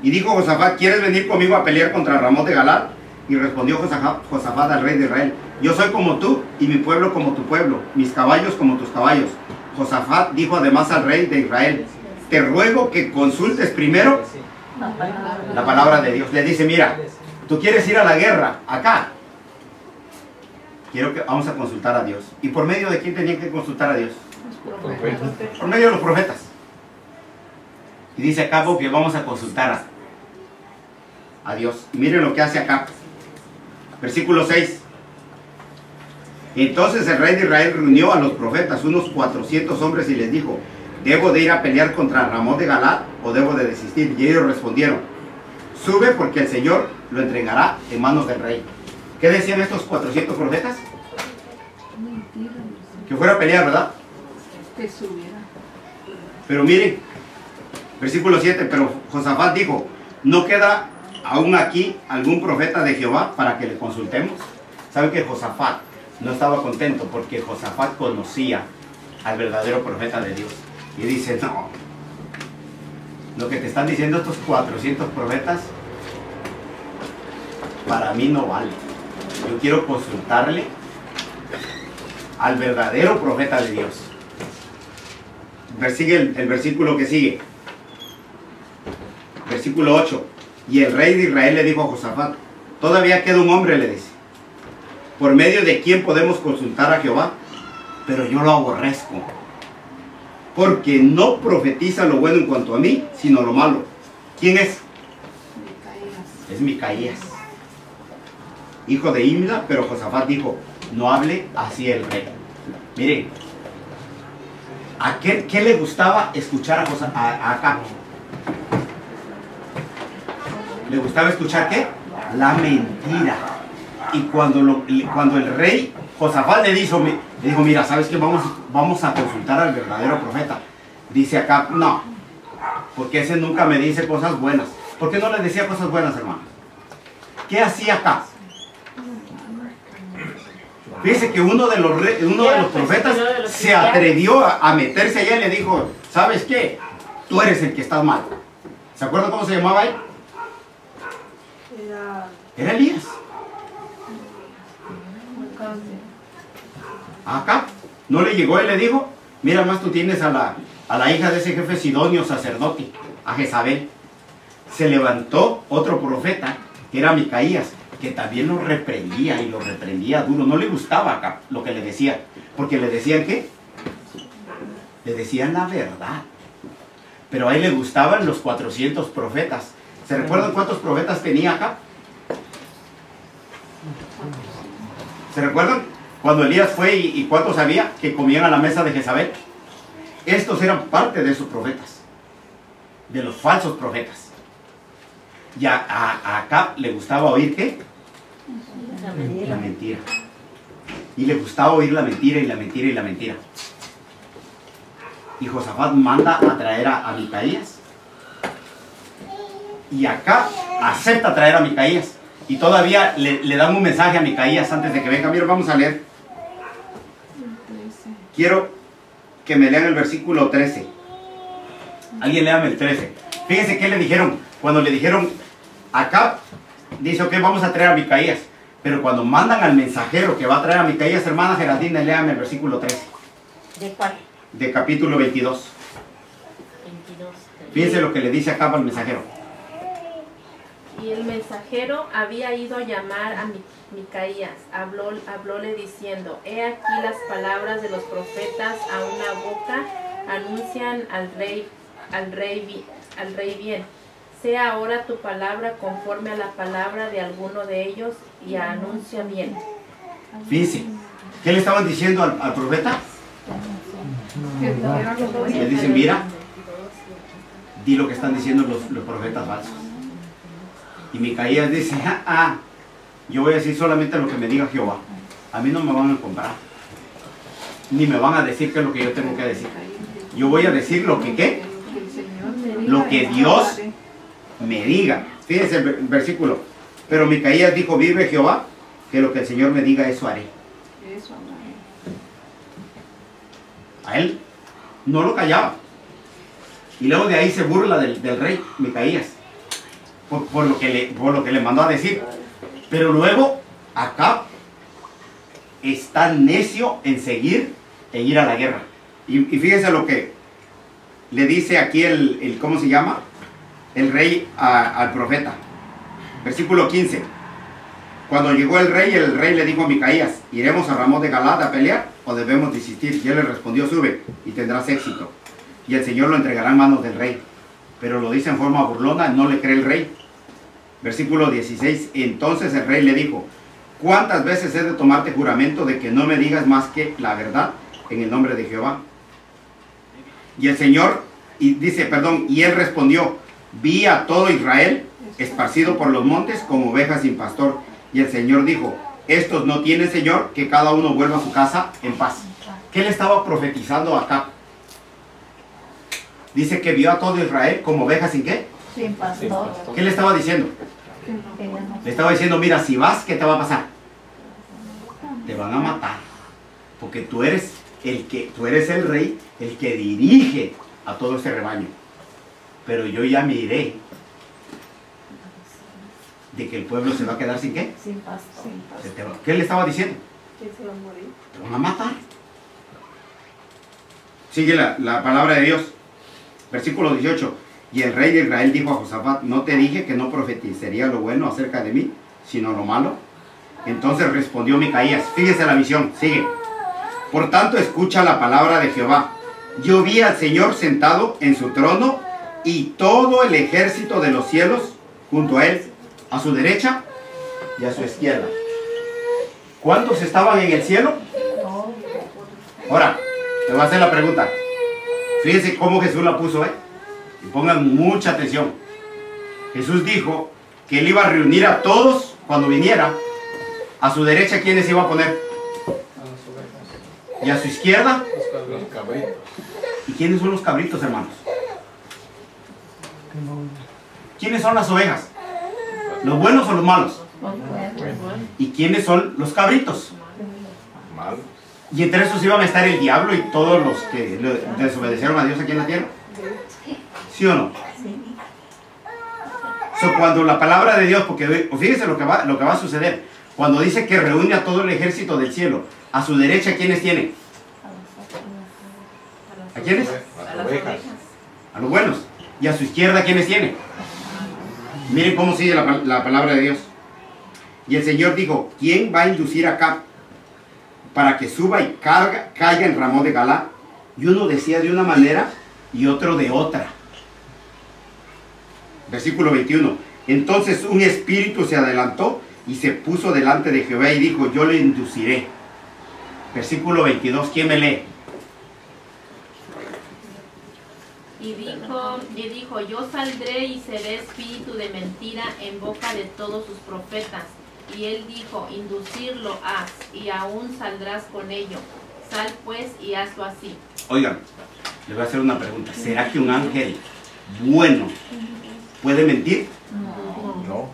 S1: Y dijo Josafat, ¿quieres venir conmigo a pelear contra Ramot de Galaad? Y respondió Josafat al rey de Israel, yo soy como tú y mi pueblo como tu pueblo, mis caballos como tus caballos. Josafat dijo además al rey de Israel, te ruego que consultes primero la palabra de Dios. Le dice, mira, tú quieres ir a la guerra acá. Vamos a consultar a Dios. ¿Y por medio de quién tenían que consultar a Dios? Por medio de los profetas. Y dice acá que vamos a consultar a Dios. Y miren lo que hace acá. Versículo 6. Entonces el rey de Israel reunió a los profetas, unos 400 hombres, y les dijo, ¿debo de ir a pelear contra Ramot de Galaad o debo de desistir? Y ellos respondieron, sube porque el Señor lo entregará en manos del rey. ¿Qué decían estos 400 profetas? Que fuera a pelear, ¿verdad?
S5: Que subiera.
S1: Pero miren, versículo 7, pero Josafat dijo, ¿no queda aún aquí algún profeta de Jehová para que le consultemos? ¿Sabe que Josafat no estaba contento? Porque Josafat conocía al verdadero profeta de Dios. Y dice, no, lo que te están diciendo estos 400 profetas, para mí no vale. Yo quiero consultarle al verdadero profeta de Dios. Sigue el versículo que sigue. Versículo 8. Y el rey de Israel le dijo a Josafat, todavía queda un hombre, le dice, por medio de quien podemos consultar a Jehová, pero yo lo aborrezco, porque no profetiza lo bueno en cuanto a mí, sino lo malo. ¿Quién es? Micaías. Es Micaías, hijo de Imla. Pero Josafat dijo, no hable así el rey. Miren, ¿a qué le gustaba escuchar a Acab? ¿Le gustaba escuchar qué? La mentira. Y cuando el rey Josafat le dijo, mira, ¿sabes qué? Vamos a consultar al verdadero profeta. Dice Acab, no, porque ese nunca me dice cosas buenas. ¿Por qué no le decía cosas buenas, hermano? ¿Qué hacía Acab? Fíjese que uno de los profetas se atrevió a meterse allá y le dijo, ¿sabes qué? Tú eres el que estás mal. ¿Se acuerdan cómo se llamaba él? Era Elías. Acá no le llegó y le dijo, mira más, tú tienes a la hija de ese jefe sidonio sacerdote, a Jezabel. Se levantó otro profeta, que era Micaías, que también lo reprendía y lo reprendía duro. No le gustaba acá lo que le decía, porque le decían ¿qué? Le decían la verdad. Pero a él le gustaban los 400 profetas. ¿Se recuerdan cuántos profetas tenía acá? ¿Se recuerdan? Cuando Elías fue y cuántos había que comían a la mesa de Jezabel. Estos eran parte de sus profetas. de los falsos profetas. Y a Acab le gustaba oír ¿qué? La mentira. Y le gustaba oír la mentira y la mentira y la mentira. Y Josafat manda a traer a Micaías. Y Acab acepta traer a Micaías. Y todavía le dan un mensaje a Micaías antes de que venga. Mira, vamos a leer. Quiero que me lean el versículo 13. Alguien léame el 13. Fíjense qué le dijeron. Cuando le dijeron, Acab dice, ok, vamos a traer a Micaías. Pero cuando mandan al mensajero que va a traer a Micaías, hermana Geraldine, léame el versículo 13.
S7: ¿De cuál?
S1: De capítulo 22.
S7: 22.
S1: Fíjense lo que le dice Acab al mensajero.
S8: Y el mensajero había ido a llamar a Micaías. Hablóle diciendo, he aquí las palabras de los profetas a una boca, anuncian al rey bien. Sea ahora tu palabra conforme a la palabra de alguno de ellos y anuncia bien.
S1: Fíjense, ¿qué le estaban diciendo al profeta? Le dicen, mira, di lo que están diciendo los profetas falsos. Y Micaías dice, yo voy a decir solamente lo que me diga Jehová. A mí no me van a comprar, ni me van a decir qué es lo que yo tengo que decir. Yo voy a decir lo que ¿qué? Lo que Dios me diga. Fíjense el versículo. Pero Micaías dijo, vive Jehová, que lo que el Señor me diga, eso haré. A él no lo callaba. Y luego de ahí se burla del rey Micaías por lo que le mandó a decir. Pero luego Acab está necio en ir a la guerra. Y fíjense lo que le dice aquí ¿cómo se llama? El rey al profeta. Versículo 15. Cuando llegó el rey le dijo a Micaías, ¿iremos a Ramón de Galad a pelear o debemos desistir? Y él le respondió, sube y tendrás éxito. Y el Señor lo entregará en manos del rey. Pero lo dice en forma burlona, no le cree el rey. Versículo 16. Entonces el rey le dijo, ¿cuántas veces he de tomarte juramento de que no me digas más que la verdad en el nombre de Jehová? Y el Señor, y él respondió, vi a todo Israel esparcido por los montes como ovejas sin pastor. Y el Señor dijo, estos no tienen Señor, que cada uno vuelva a su casa en paz. ¿Qué le estaba profetizando acá? Dice que vio a todo Israel como ovejas sin ¿qué?
S4: Sin pastor.
S1: ¿Qué le estaba diciendo? Le estaba diciendo, mira, si vas, ¿qué te va a pasar? Te van a matar. Porque tú eres el rey, el que dirige a todo este rebaño. Pero yo ya miré de que el pueblo se va a quedar sin ¿qué?
S4: Sin pastor.
S1: ¿Qué le estaba diciendo?
S3: ¿Quién se va a morir?
S1: Te van a matar. Sigue la palabra de Dios. Versículo 18. Y el rey de Israel dijo a Josafat, ¿no te dije que no profetizaría lo bueno acerca de mí, sino lo malo? Entonces respondió Micaías, fíjese la visión, sigue. Por tanto, escucha la palabra de Jehová. Yo vi al Señor sentado en su trono y todo el ejército de los cielos junto a él, a su derecha y a su izquierda. ¿Cuántos estaban en el cielo? Ahora, te voy a hacer la pregunta. Fíjense cómo Jesús la puso, y pongan mucha atención. Jesús dijo que él iba a reunir a todos cuando viniera. A su derecha, ¿quiénes iba a poner? Y a su izquierda.
S2: Los cabritos.
S1: ¿Y quiénes son los cabritos, hermanos? ¿Quiénes son las ovejas? ¿Los buenos o los malos? ¿Y quiénes son los cabritos?
S6: Malos.
S1: Y entre esos iban a estar el diablo y todos los que desobedecieron a Dios aquí en la tierra. ¿Sí o no? Cuando la palabra de Dios, porque fíjense lo que va a suceder. Cuando dice que reúne a todo el ejército del cielo, a su derecha, ¿quiénes tiene? ¿A quiénes?
S6: A las ovejas.
S1: A los buenos. ¿Y a su izquierda quiénes tiene? Miren cómo sigue la palabra de Dios. Y el Señor dijo, ¿quién va a inducir acá para que suba y caiga en Ramón de Galá? Y uno decía de una manera y otro de otra. Versículo 21. Entonces un espíritu se adelantó y se puso delante de Jehová y dijo, yo le induciré. Versículo 22. ¿Quién me lee?
S8: Y dijo, yo saldré y seré espíritu de mentira en boca de todos sus profetas. Y él dijo, inducirlo haz, y aún saldrás con ello. Sal pues y hazlo así.
S1: Oigan, les voy a hacer una pregunta. ¿Será que un ángel bueno puede mentir?
S6: No.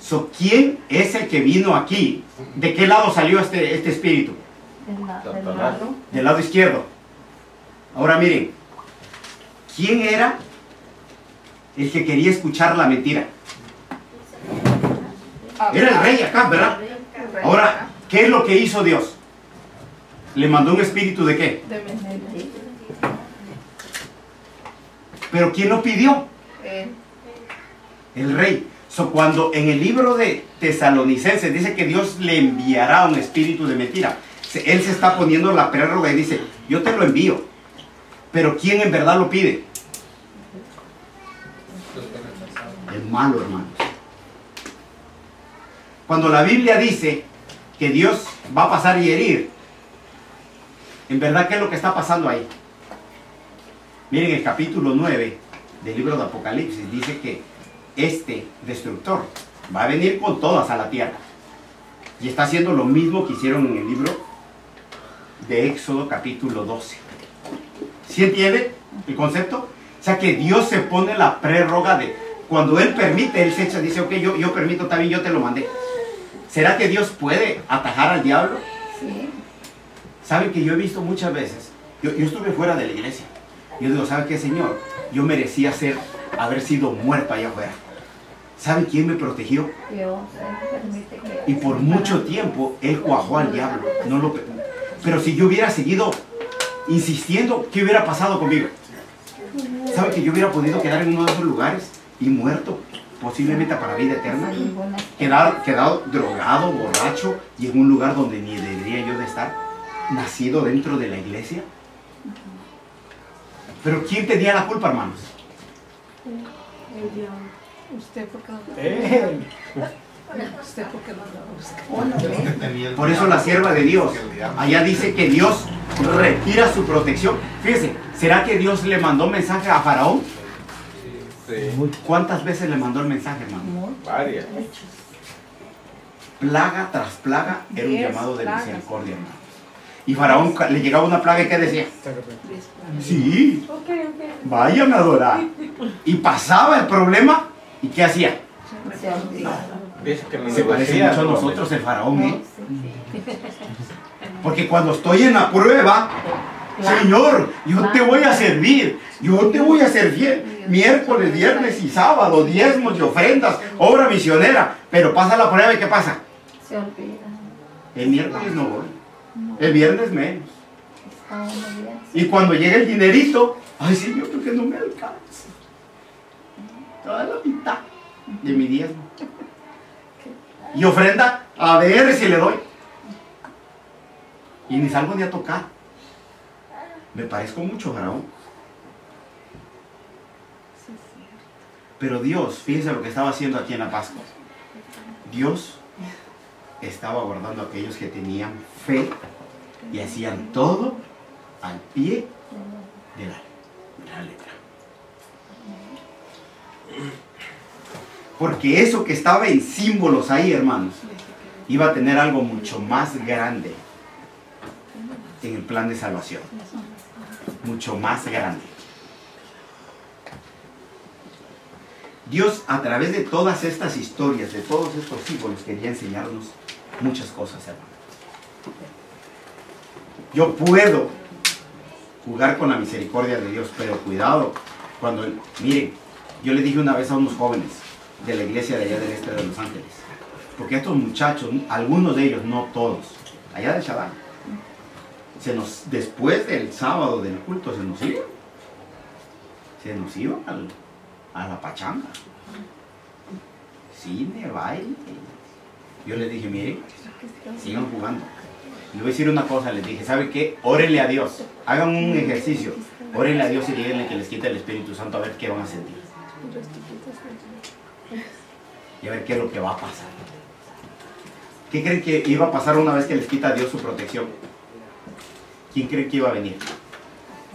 S1: So, ¿quién es el que vino aquí? ¿De qué lado salió este espíritu?
S4: Del lado.
S1: Del lado izquierdo. Ahora miren, ¿quién era el que quería escuchar la mentira? Era el rey acá, ¿verdad? Ahora, ¿qué es lo que hizo Dios? ¿Le mandó un espíritu de qué?
S5: De mentira.
S1: ¿Pero quién lo pidió? El rey. So, cuando en el libro de Tesalonicenses dice que Dios le enviará un espíritu de mentira, él se está poniendo la prórroga y dice, yo te lo envío. Pero ¿quién en verdad lo pide? El malo, hermanos. Cuando la Biblia dice que Dios va a pasar y herir, en verdad, ¿qué es lo que está pasando ahí? Miren, el capítulo 9 del libro de Apocalipsis dice que este destructor va a venir con todas a la tierra. Y está haciendo lo mismo que hicieron en el libro de Éxodo capítulo 12. ¿Sí entiende el concepto? O sea que Dios se pone la prórroga de cuando Él permite, Él se echa, dice, ok, yo permito, está bien, yo te lo mandé. ¿Será que Dios puede atajar al diablo?
S4: Sí.
S1: ¿Saben que yo he visto muchas veces? Yo estuve fuera de la iglesia. Yo digo, ¿sabe qué, Señor? Yo merecía haber sido muerto allá afuera. ¿Saben quién me protegió?
S4: Dios permite que...
S1: Y por mucho tiempo Él cuajó al diablo. Pero si yo hubiera seguido insistiendo, ¿qué hubiera pasado conmigo? ¿Sabe que yo hubiera podido quedar en uno de esos lugares y muerto? Posiblemente para vida eterna. Quedado drogado, borracho y en un lugar donde ni debería yo de estar. Nacido dentro de la iglesia. Pero ¿quién tenía la culpa, hermanos?
S5: El diablo. ¿Usted por qué no lo busca? ¿Usted por qué no lo busca?
S1: Por eso la sierva de Dios, allá dice que Dios retira su protección. Fíjense, ¿será que Dios le mandó mensaje a Faraón?
S6: Sí.
S1: ¿Cuántas veces le mandó el mensaje, hermano?
S6: Varias.
S1: Plaga tras plaga era un
S5: 10
S1: llamado de
S5: plagas.
S1: misericordia, hermano. Y Faraón le llegaba una plaga y ¿qué decía? Sí, vayan a adorar. Y pasaba el problema y ¿qué hacía?
S4: Se olvida.
S6: Dice que me
S1: Se parece
S6: negocian,
S1: mucho a
S6: ¿no?
S1: nosotros el Faraón, ¿eh? Porque cuando estoy en la prueba, Señor, yo te voy a servir, yo te voy a ser fiel. Miércoles, viernes y sábado, diezmos y ofrendas, obra misionera. Pero pasa la prueba y ¿qué pasa?
S4: Se olvida.
S1: El miércoles no voy, el viernes menos.
S4: Está uno bien.
S1: Y cuando llega el dinerito, ay Señor, porque no me alcanza. Toda la mitad de mi diezmo. Y ofrenda, a ver si le doy. Y ni salgo ni a tocar. Me parezco mucho, Faraón. Pero Dios, fíjense lo que estaba haciendo aquí en la Pascua. Dios estaba guardando a aquellos que tenían fe y hacían todo al pie de la letra. Porque eso que estaba en símbolos ahí, hermanos, iba a tener algo mucho más grande en el plan de salvación. Mucho más grande. Dios, a través de todas estas historias, de todos estos símbolos, quería enseñarnos muchas cosas, hermanos. Yo puedo jugar con la misericordia de Dios, pero cuidado cuando, miren, yo le dije una vez a unos jóvenes de la iglesia de allá del este de Los Ángeles, porque estos muchachos, algunos de ellos, no todos, allá de Shaddai, después del sábado del culto se nos iban a la pachanga, cine, baile. Yo les dije, miren, sigan jugando. Le voy a decir una cosa, les dije, ¿sabe qué? Órenle a Dios, hagan un ejercicio, órenle a Dios y díganle que les quite el Espíritu Santo a ver qué van a sentir. Y a ver qué es lo que va a pasar. ¿Qué creen que iba a pasar una vez que les quita Dios su protección? ¿Quién cree que iba a venir?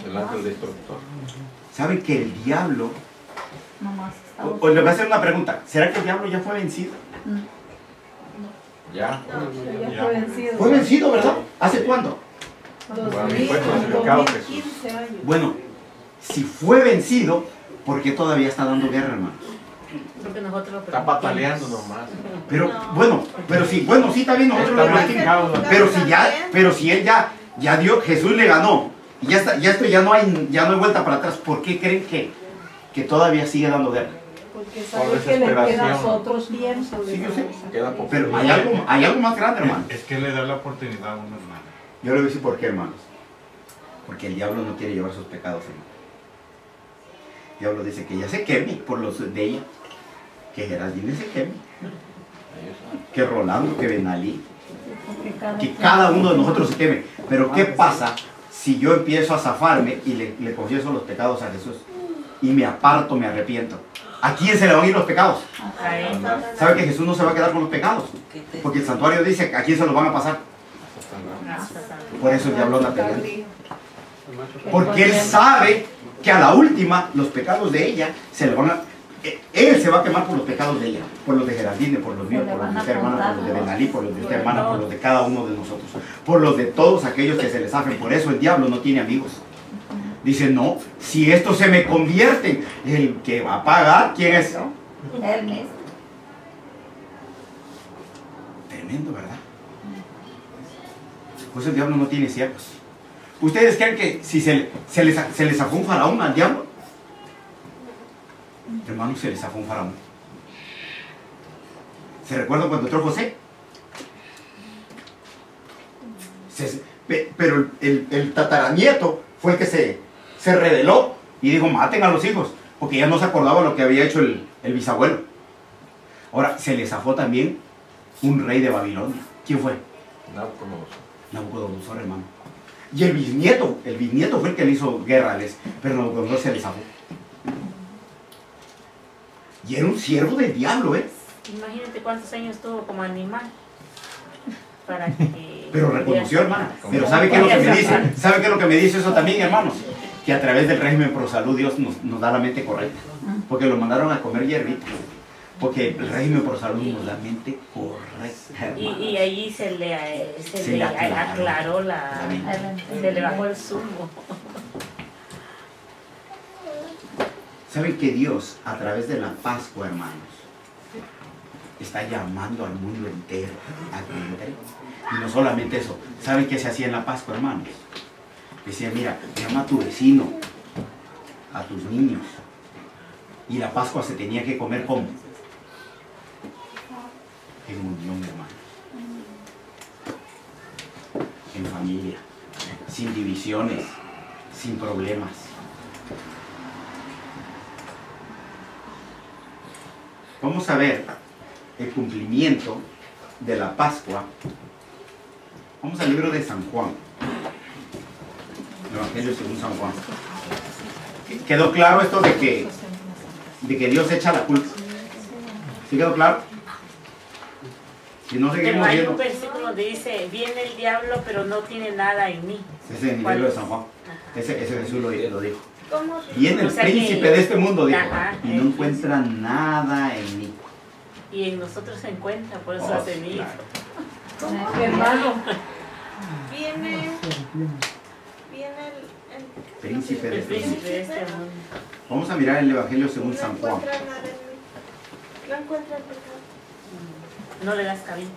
S6: El ángel destructor.
S1: ¿Saben que el diablo...
S4: Nomás está
S1: O le voy a hacer una pregunta. ¿Será que el diablo ya fue vencido?
S6: Ya.
S3: Ya fue vencido.
S1: Fue vencido, ¿verdad? ¿Hace cuándo?
S3: 2015 años.
S1: Bueno, si fue vencido, ¿por qué todavía está dando guerra, hermano?
S7: Porque nosotros lo
S6: Está pataleando nomás.
S1: Pero, bueno, pero sí, bueno, sí, está bien, nosotros
S6: Está
S1: lo
S6: practicado, ¿no?
S1: pero si él ya dio, Jesús le ganó, y ya está, ya esto ya no hay vuelta para atrás, ¿por qué creen que todavía sigue dando guerra?
S3: Porque
S6: Por
S3: sabe que le quedan
S6: desesperación.
S3: otros tiempos.
S1: Sí, yo sé.
S6: Queda poco.
S1: Pero hay algo más grande, hermano.
S9: Es que le da la oportunidad a uno, hermano.
S1: Yo le voy a decir por qué, hermanos. Porque el diablo no quiere llevar sus pecados, hermano. El diablo dice que ya se queme por los de ella, que Geraldine se queme, que Rolando, que Benalí, que cada uno de nosotros se queme. Pero ¿qué pasa si yo empiezo a zafarme y le confieso los pecados a Jesús? Y me aparto, me arrepiento. ¿A quién se le van a ir los pecados? ¿Sabe que Jesús no se va a quedar con los pecados? Porque el santuario dice, ¿a quién se los van a pasar? Por eso el diablo anda peleando. Porque él sabe que a la última los pecados de ella se le van a... Él se va a quemar por los pecados de ella, por los de Geraldine, por los míos, por los de esta hermana, por los de Benalí, por los de esta hermana, por los de cada uno de nosotros, por los de todos aquellos que se les hacen. Por eso el diablo no tiene amigos. Dice, no, si esto se me convierte, el que va a pagar, ¿quién es?
S4: Él mismo.
S1: Tremendo, ¿verdad? Pues el diablo no tiene siervos. ¿Ustedes creen que si se le zafó un faraón al diablo? Hermano, se le zafó un faraón. ¿Se recuerdan cuando entró José? Pero el tataranieto fue el que se rebeló y dijo, maten a los hijos, porque ya no se acordaba lo que había hecho el bisabuelo. Ahora, se le zafó también un rey de Babilonia. ¿Quién fue? Nabucodonosor, hermano. Y el bisnieto fue el que le hizo guerra a él, pero Nabucodonosor se le zafó. Y era un siervo del diablo, ¿eh?
S7: Imagínate cuántos años tuvo como animal. Para que...
S1: Pero reconoció, hermana. Pero ¿sabe qué es lo que me dice? ¿Sabe qué es lo que me dice eso también, hermanos? Que a través del régimen pro salud Dios nos da la mente correcta. Porque lo mandaron a comer hierbitas. Porque el régimen pro salud nos da mente correcta, hermanos.
S7: Y ahí se le aclaró se le bajó el zumo.
S1: ¿Saben que Dios, a través de la Pascua, hermanos, está llamando al mundo entero a que entre? Y no solamente eso. ¿Saben qué se hacía en la Pascua, hermanos? Decía, mira, llama a tu vecino, a tus niños. Y la Pascua se tenía que comer ¿cómo? En unión, hermanos. En familia. Sin divisiones. Sin problemas. Vamos a ver el cumplimiento de la Pascua. Vamos al libro de San Juan. El Evangelio según San Juan. ¿Quedó claro esto de que Dios echa la culpa? ¿Sí quedó claro? Si no
S7: Pero
S1: seguimos
S7: hay
S1: viendo.
S7: un versículo donde dice, viene el diablo pero no tiene nada en mí.
S1: Ese es el libro de San Juan. Ese Jesús lo dijo.
S7: ¿Cómo?
S1: Viene el
S7: O sea
S1: príncipe
S7: que-
S1: de este mundo, dijo,
S7: Ajá,
S1: y no encuentra nada en mí.
S7: Y en nosotros se encuentra, por eso
S1: Oh,
S7: hace venir.
S1: claro.
S3: Hermano,
S8: Viene
S1: Príncipe de
S7: El
S1: este mundo.
S7: príncipe de este mundo.
S1: Vamos a mirar el Evangelio según San Juan.
S8: No encuentra el pecado.
S7: No le das cabida.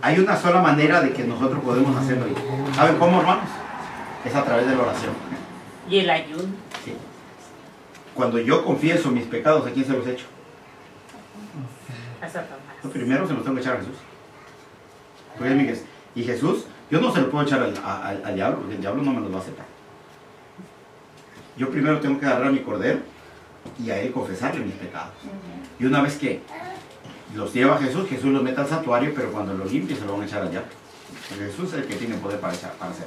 S1: Hay una sola manera de que nosotros podemos hacerlo. ¿Saben cómo, hermanos? Es a través de la oración.
S7: Y el ayuno.
S1: Sí. Cuando yo confieso mis pecados, ¿a quién se los echo?
S7: A Satanás.
S1: Lo primero se los tengo que echar a Jesús. Porque él me dice, y Jesús, yo no se lo puedo echar al diablo, porque el diablo no me los va a aceptar. Yo primero tengo que agarrar a mi cordero y a él confesarle mis pecados. Y una vez que los lleva a Jesús, Jesús los mete al santuario, pero cuando los limpie se lo van a echar al diablo. Porque Jesús es el que tiene poder para hacer eso.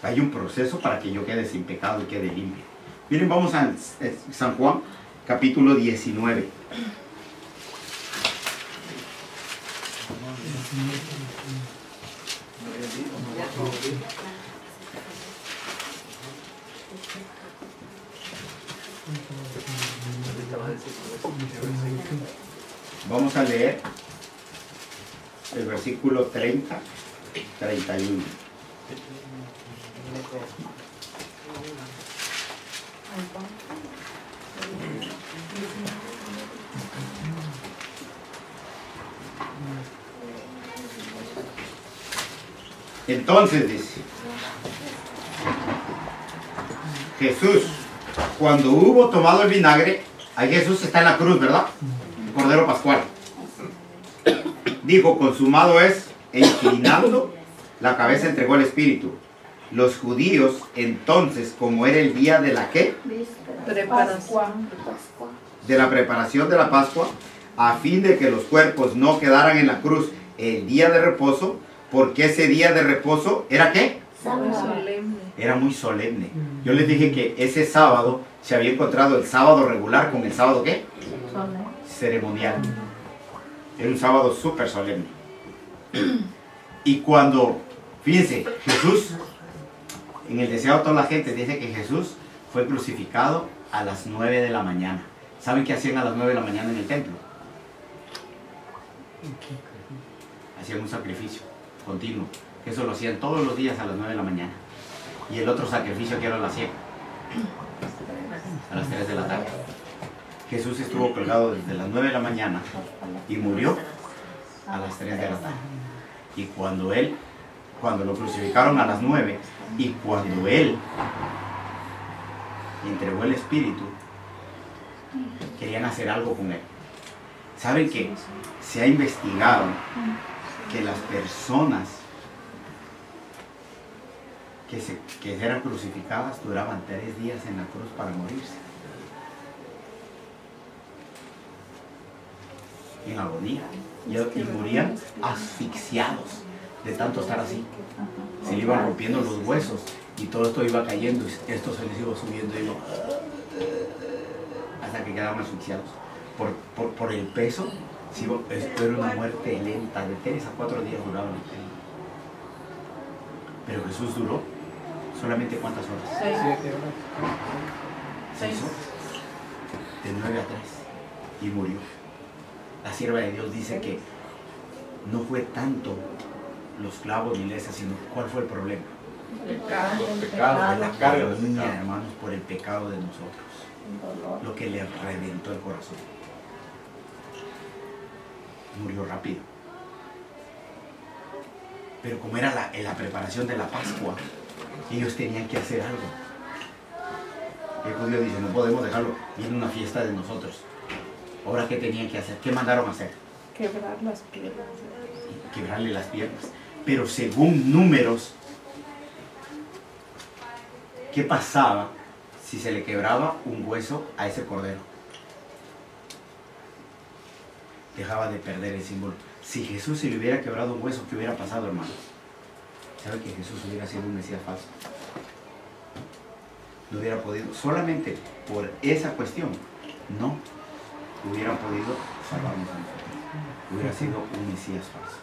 S1: Hay un proceso para que yo quede sin pecado y quede limpio. Miren, vamos a San Juan, capítulo 19. vamos a leer el versículo 30, 31. Entonces dice, Jesús, cuando hubo tomado el vinagre, ahí Jesús está en la cruz, ¿verdad? El Cordero Pascual. Dijo, consumado es, e inclinando la cabeza entregó el Espíritu. Los judíos, entonces, como era el día de la ¿qué?
S5: Preparación.
S1: De la preparación de la Pascua, a fin de que los cuerpos no quedaran en la cruz el día de reposo, porque ese día de reposo era ¿qué?
S5: Solemne.
S1: Era muy solemne. Yo les dije que ese sábado se había encontrado el sábado regular con el sábado ¿qué? Ceremonial. Era un sábado súper solemne. Y cuando, fíjense, Jesús, en el deseo de toda la gente, dice que Jesús fue crucificado a las 9 de la mañana. ¿Saben qué hacían a las 9 de la mañana en el templo? Hacían un sacrificio continuo. Eso lo hacían todos los días a las 9 de la mañana. Y el otro sacrificio que era lo hacían a las 3 de la tarde. Jesús estuvo colgado desde las 9 de la mañana y murió a las 3 de la tarde. Y cuando lo crucificaron a las 9 y cuando Él entregó el Espíritu, querían hacer algo con Él. ¿Saben que se ha investigado que las personas que eran crucificadas duraban 3 días en la cruz para morirse? En agonía. Y morían asfixiados de tanto estar así. Se le iban rompiendo los huesos y todo esto iba cayendo y esto se les iba subiendo y hasta que quedaban asfixiados. Por el peso, sí, esto era una muerte lenta, de 3 a 4 días duraba el peso. Pero Jesús duró solamente ¿cuántas horas?
S8: 6
S2: horas.
S1: 6 horas. De 9 a 3. Y murió. La sierva de Dios dice que no fue tanto los clavos ni lesas, sino ¿cuál fue el problema?
S6: Los pecados, la carga de
S1: Mía,
S6: pecado.
S1: hermanos, por el pecado de nosotros. Lo que le reventó el corazón. Murió rápido. Pero como era la preparación de la Pascua, ellos tenían que hacer algo. El judío dice, no podemos dejarlo, viene una fiesta de nosotros. Ahora, ¿qué tenían que hacer? ¿Qué mandaron a hacer?
S5: Quebrar las piernas.
S1: Quebrarle las piernas. Pero según Números, ¿qué pasaba si se le quebraba un hueso a ese cordero? Dejaba de perder el símbolo. Si Jesús se le hubiera quebrado un hueso, ¿qué hubiera pasado, hermano? ¿Sabe que Jesús hubiera sido un Mesías falso? No hubiera podido, solamente por esa cuestión, no hubieran podido salvarnos a nosotros. Hubiera sido un Mesías falso.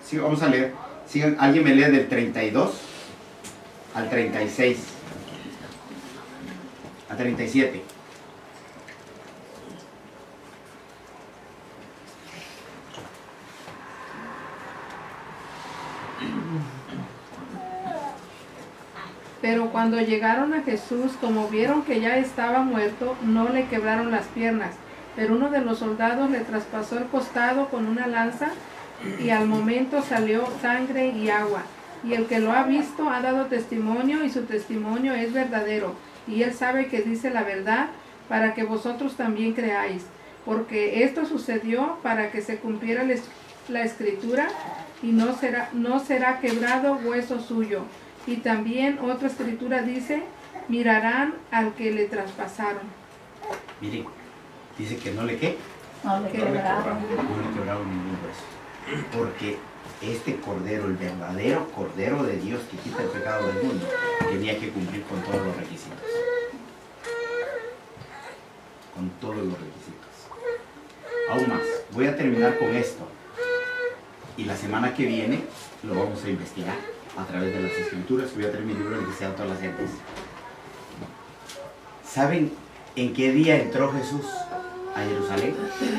S1: Sí, vamos a leer. Sigan, alguien me lee del 32 al 36. Al 37.
S5: Pero cuando llegaron a Jesús, como vieron que ya estaba muerto, no le quebraron las piernas. Pero uno de los soldados le traspasó el costado con una lanza y al momento salió sangre y agua. Y el que lo ha visto ha dado testimonio y su testimonio es verdadero. Y él sabe que dice la verdad para que vosotros también creáis. Porque esto sucedió para que se cumpliera la escritura y no será quebrado hueso suyo. Y también otra escritura dice, mirarán al que le traspasaron.
S1: Miren, dice que no le ¿qué?
S4: No le quebraron.
S1: No le quebraron ningún hueso. Porque este cordero, el verdadero cordero de Dios que quita el pecado del mundo, tenía que cumplir con todos los requisitos. Con todos los requisitos. Aún más, voy a terminar con esto. Y la semana que viene lo vamos a investigar a través de las escrituras. Voy a traer mi libro El deseo de todas las gentes. ¿Saben en qué día entró Jesús a Jerusalén,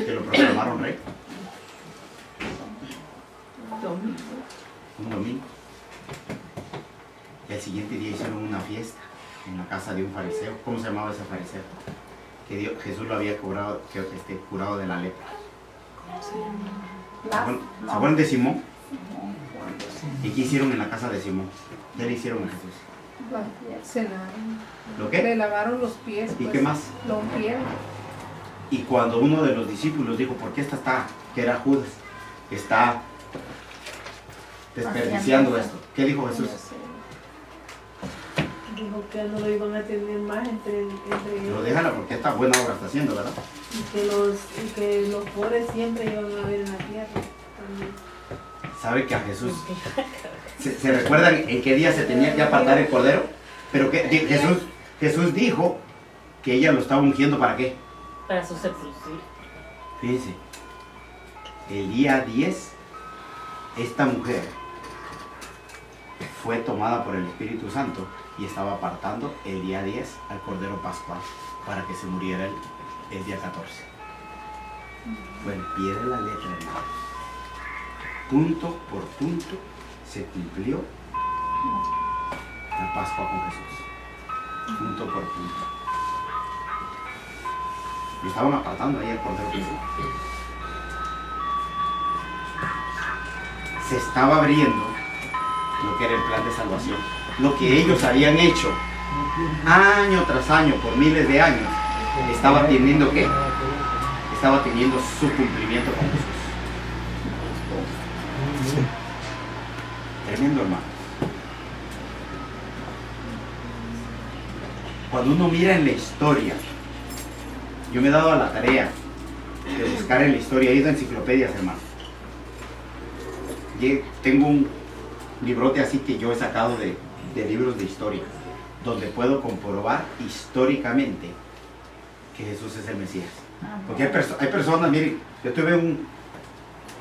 S1: que lo proclamaron rey. Un domingo. Y al siguiente día hicieron una fiesta en la casa de un fariseo. ¿Cómo se llamaba ese fariseo? Que Jesús lo había curado de la lepra. ¿Se acuerdan de Simón? ¿Y qué hicieron en la casa de Simón? ¿Qué le hicieron a Jesús?
S5: Cenaron.
S1: ¿Lo qué?
S5: Le lavaron los pies.
S1: ¿Y
S5: pues,
S1: qué más?
S5: Lo ungieron.
S1: Y cuando uno de los discípulos dijo, ¿por qué esta está, que era Judas, está desperdiciando esto? ¿Qué dijo Jesús?
S3: Dijo que no lo iban a tener más entre
S1: Pero
S3: ellos.
S1: déjala porque esta buena obra está haciendo, ¿verdad?
S3: Y que los pobres siempre iban a ver en la tierra también.
S1: ¿Sabe que a Jesús se recuerdan en qué día se tenía que apartar el cordero? Pero que Jesús dijo que ella lo estaba ungiendo ¿para qué?
S7: Para su sepultura.
S1: Fíjense, el día 10, esta mujer fue tomada por el Espíritu Santo y estaba apartando el día 10 al Cordero Pascual para que se muriera el día 14. Fue el pie de la letra, hermanos. Punto por punto se cumplió la Pascua con Jesús. Punto por punto. Y estaban apartando ahí el Cordero Jesús. Se estaba abriendo lo que era el plan de salvación. Lo que ellos habían hecho año tras año, por miles de años, estaba teniendo ¿qué? Estaba teniendo su cumplimiento con Jesús. Tremendo, hermano. Cuando uno mira en la historia, yo me he dado a la tarea de buscar en la historia, he ido a enciclopedias, hermano. Tengo un librote así que yo he sacado de libros de historia, donde puedo comprobar históricamente que Jesús es el Mesías. Porque hay personas, miren, yo tuve un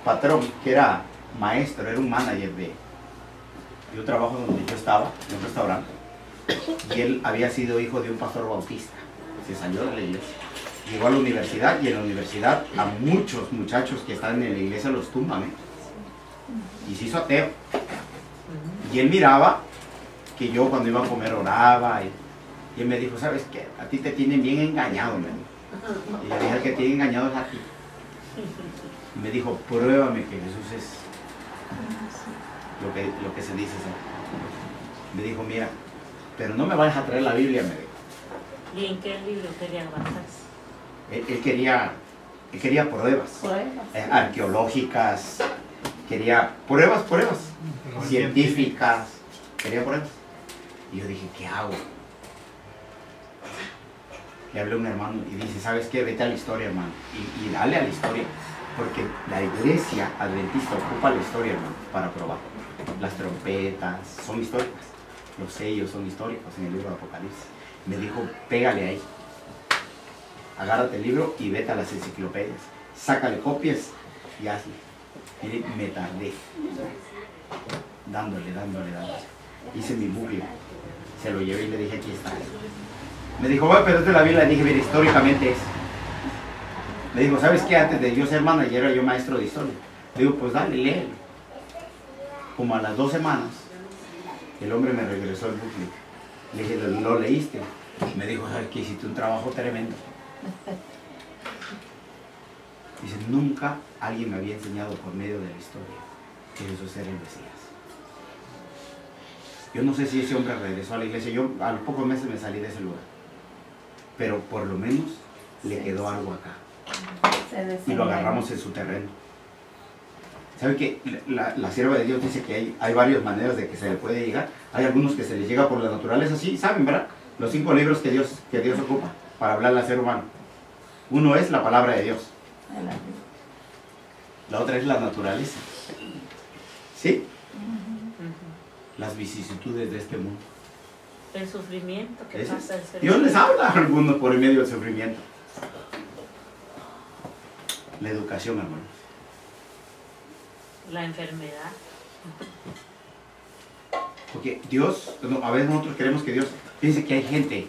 S1: patrón que era maestro, era un manager de un trabajo donde yo estaba, en un restaurante, y él había sido hijo de un pastor bautista, se salió de la iglesia, llegó a la universidad, y en la universidad a muchos muchachos que están en la iglesia los tumban, y se hizo ateo. Y él miraba que yo cuando iba a comer oraba, y él me dijo, ¿sabes qué? A ti te tienen bien engañado, me dijo. Y yo dije, el que tiene engañado es a ti. Y me dijo, pruébame que Jesús es lo que se dice. Me dijo, mira, pero no me vayas a traer la Biblia, me dijo.
S7: ¿Y en qué libro querían basarse?
S1: Él quería pruebas arqueológicas, quería pruebas científicas, quería pruebas. Y yo dije, ¿qué hago? Le hablé a un hermano y dice, ¿sabes qué? Vete a la historia, hermano, y dale a la historia, porque la iglesia adventista ocupa la historia, hermano, para probar. Las trompetas son históricas, los sellos son históricos en el libro de Apocalipsis. Me dijo, pégale ahí, agárrate el libro y vete a las enciclopedias, sácale copias y hazle. Mire, me tardé dándole. Hice mi bucle, se lo llevé y le dije, aquí está. Me dijo, bueno, pero es de la Biblia. Le dije, mira, históricamente es. Me dijo, ¿sabes qué? Antes de yo ser manager era yo maestro de historia. Le digo, pues dale, léelo. Como a las 2 semanas, el hombre me regresó el bucle. Le dije, ¿lo leíste? Me dijo, ¿sabes qué? Hiciste un trabajo tremendo. Dice, nunca alguien me había enseñado por medio de la historia que Jesús era el Mesías. Yo no sé si ese hombre regresó a la iglesia. Yo a los pocos meses me salí de ese lugar. Pero por lo menos le quedó algo acá. Y lo agarramos en su terreno. ¿Sabe que la sierva de Dios dice que hay varias maneras de que se le puede llegar? Hay algunos que se les llega por la naturaleza, sí, ¿saben, verdad? Los 5 libros que Dios ocupa para hablarle al ser humano. Uno es la palabra de Dios. La otra es la naturaleza. ¿Sí? Las vicisitudes de este mundo.
S7: El sufrimiento que pasa el ser
S1: Dios
S7: humano.
S1: les habla a algunos por el medio del sufrimiento. La educación, hermano.
S7: La enfermedad.
S1: Porque Dios, a veces nosotros queremos que Dios, fíjense que hay gente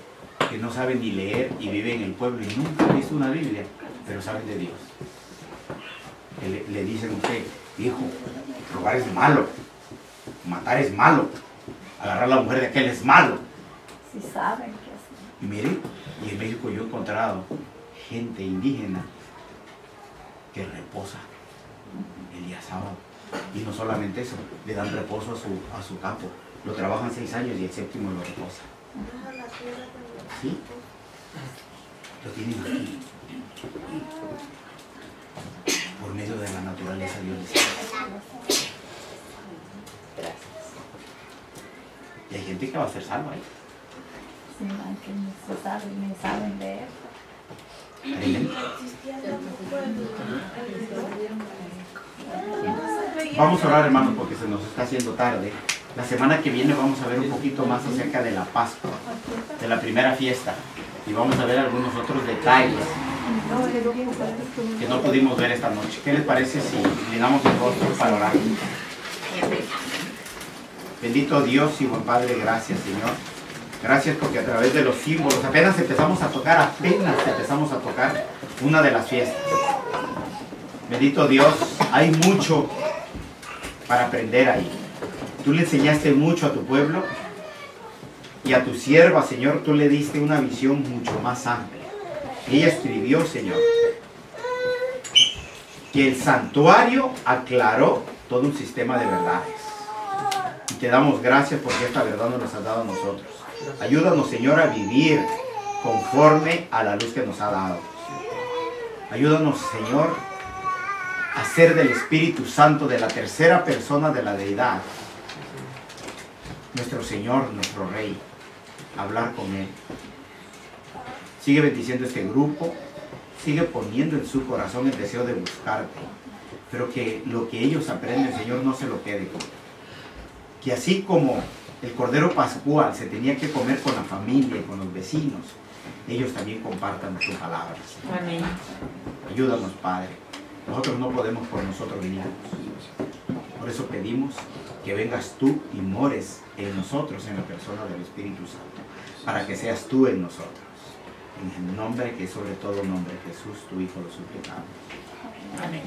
S1: que no sabe ni leer y vive en el pueblo y nunca ha visto una Biblia. pero saben de Dios. Le dicen a usted, hijo, robar es malo, matar es malo, agarrar a la mujer de aquel es malo.
S4: Sí saben que sí.
S1: Y mire, y en México yo he encontrado gente indígena que reposa el día sábado. Y no solamente eso, le dan reposo a su campo. Lo trabajan 6 años y el 7º lo reposa. ¿Sí? Lo tienen aquí. Por medio de la naturaleza Dios les da. Y hay gente que va a ser salva ahí.
S4: Sí, man, que ni saben de eso.
S1: Amén. Vamos a orar, hermanos, porque se nos está haciendo tarde. La semana que viene vamos a ver un poquito más acerca de la Pascua, de la primera fiesta. Y vamos a ver algunos otros detalles que no pudimos ver esta noche. ¿Qué les parece si llenamos el rostro para orar? Bendito Dios y buen Padre, gracias, Señor. Gracias porque a través de los símbolos, apenas empezamos a tocar una de las fiestas. Bendito Dios, hay mucho para aprender ahí. Tú le enseñaste mucho a tu pueblo y a tu sierva, Señor, tú le diste una visión mucho más amplia. Ella escribió, Señor, que el santuario aclaró todo un sistema de verdades. Y te damos gracias porque esta verdad nos la has dado a nosotros. Ayúdanos, Señor, a vivir conforme a la luz que nos ha dado. Ayúdanos, Señor, a ser del Espíritu Santo, de la tercera persona de la deidad, nuestro Señor, nuestro Rey, hablar con Él. Sigue bendiciendo este grupo, sigue poniendo en su corazón el deseo de buscarte, pero que lo que ellos aprenden, Señor, no se lo quede. Que así como el Cordero Pascual se tenía que comer con la familia y con los vecinos, ellos también compartan tu palabra.
S7: Amén.
S1: Ayúdanos, Padre. Nosotros no podemos por nosotros mismos. Por eso pedimos que vengas tú y mores en nosotros, en la persona del Espíritu Santo, para que seas tú en nosotros. En el nombre que es sobre todo nombre, Jesús, tu Hijo, lo suplicamos.
S7: Amén.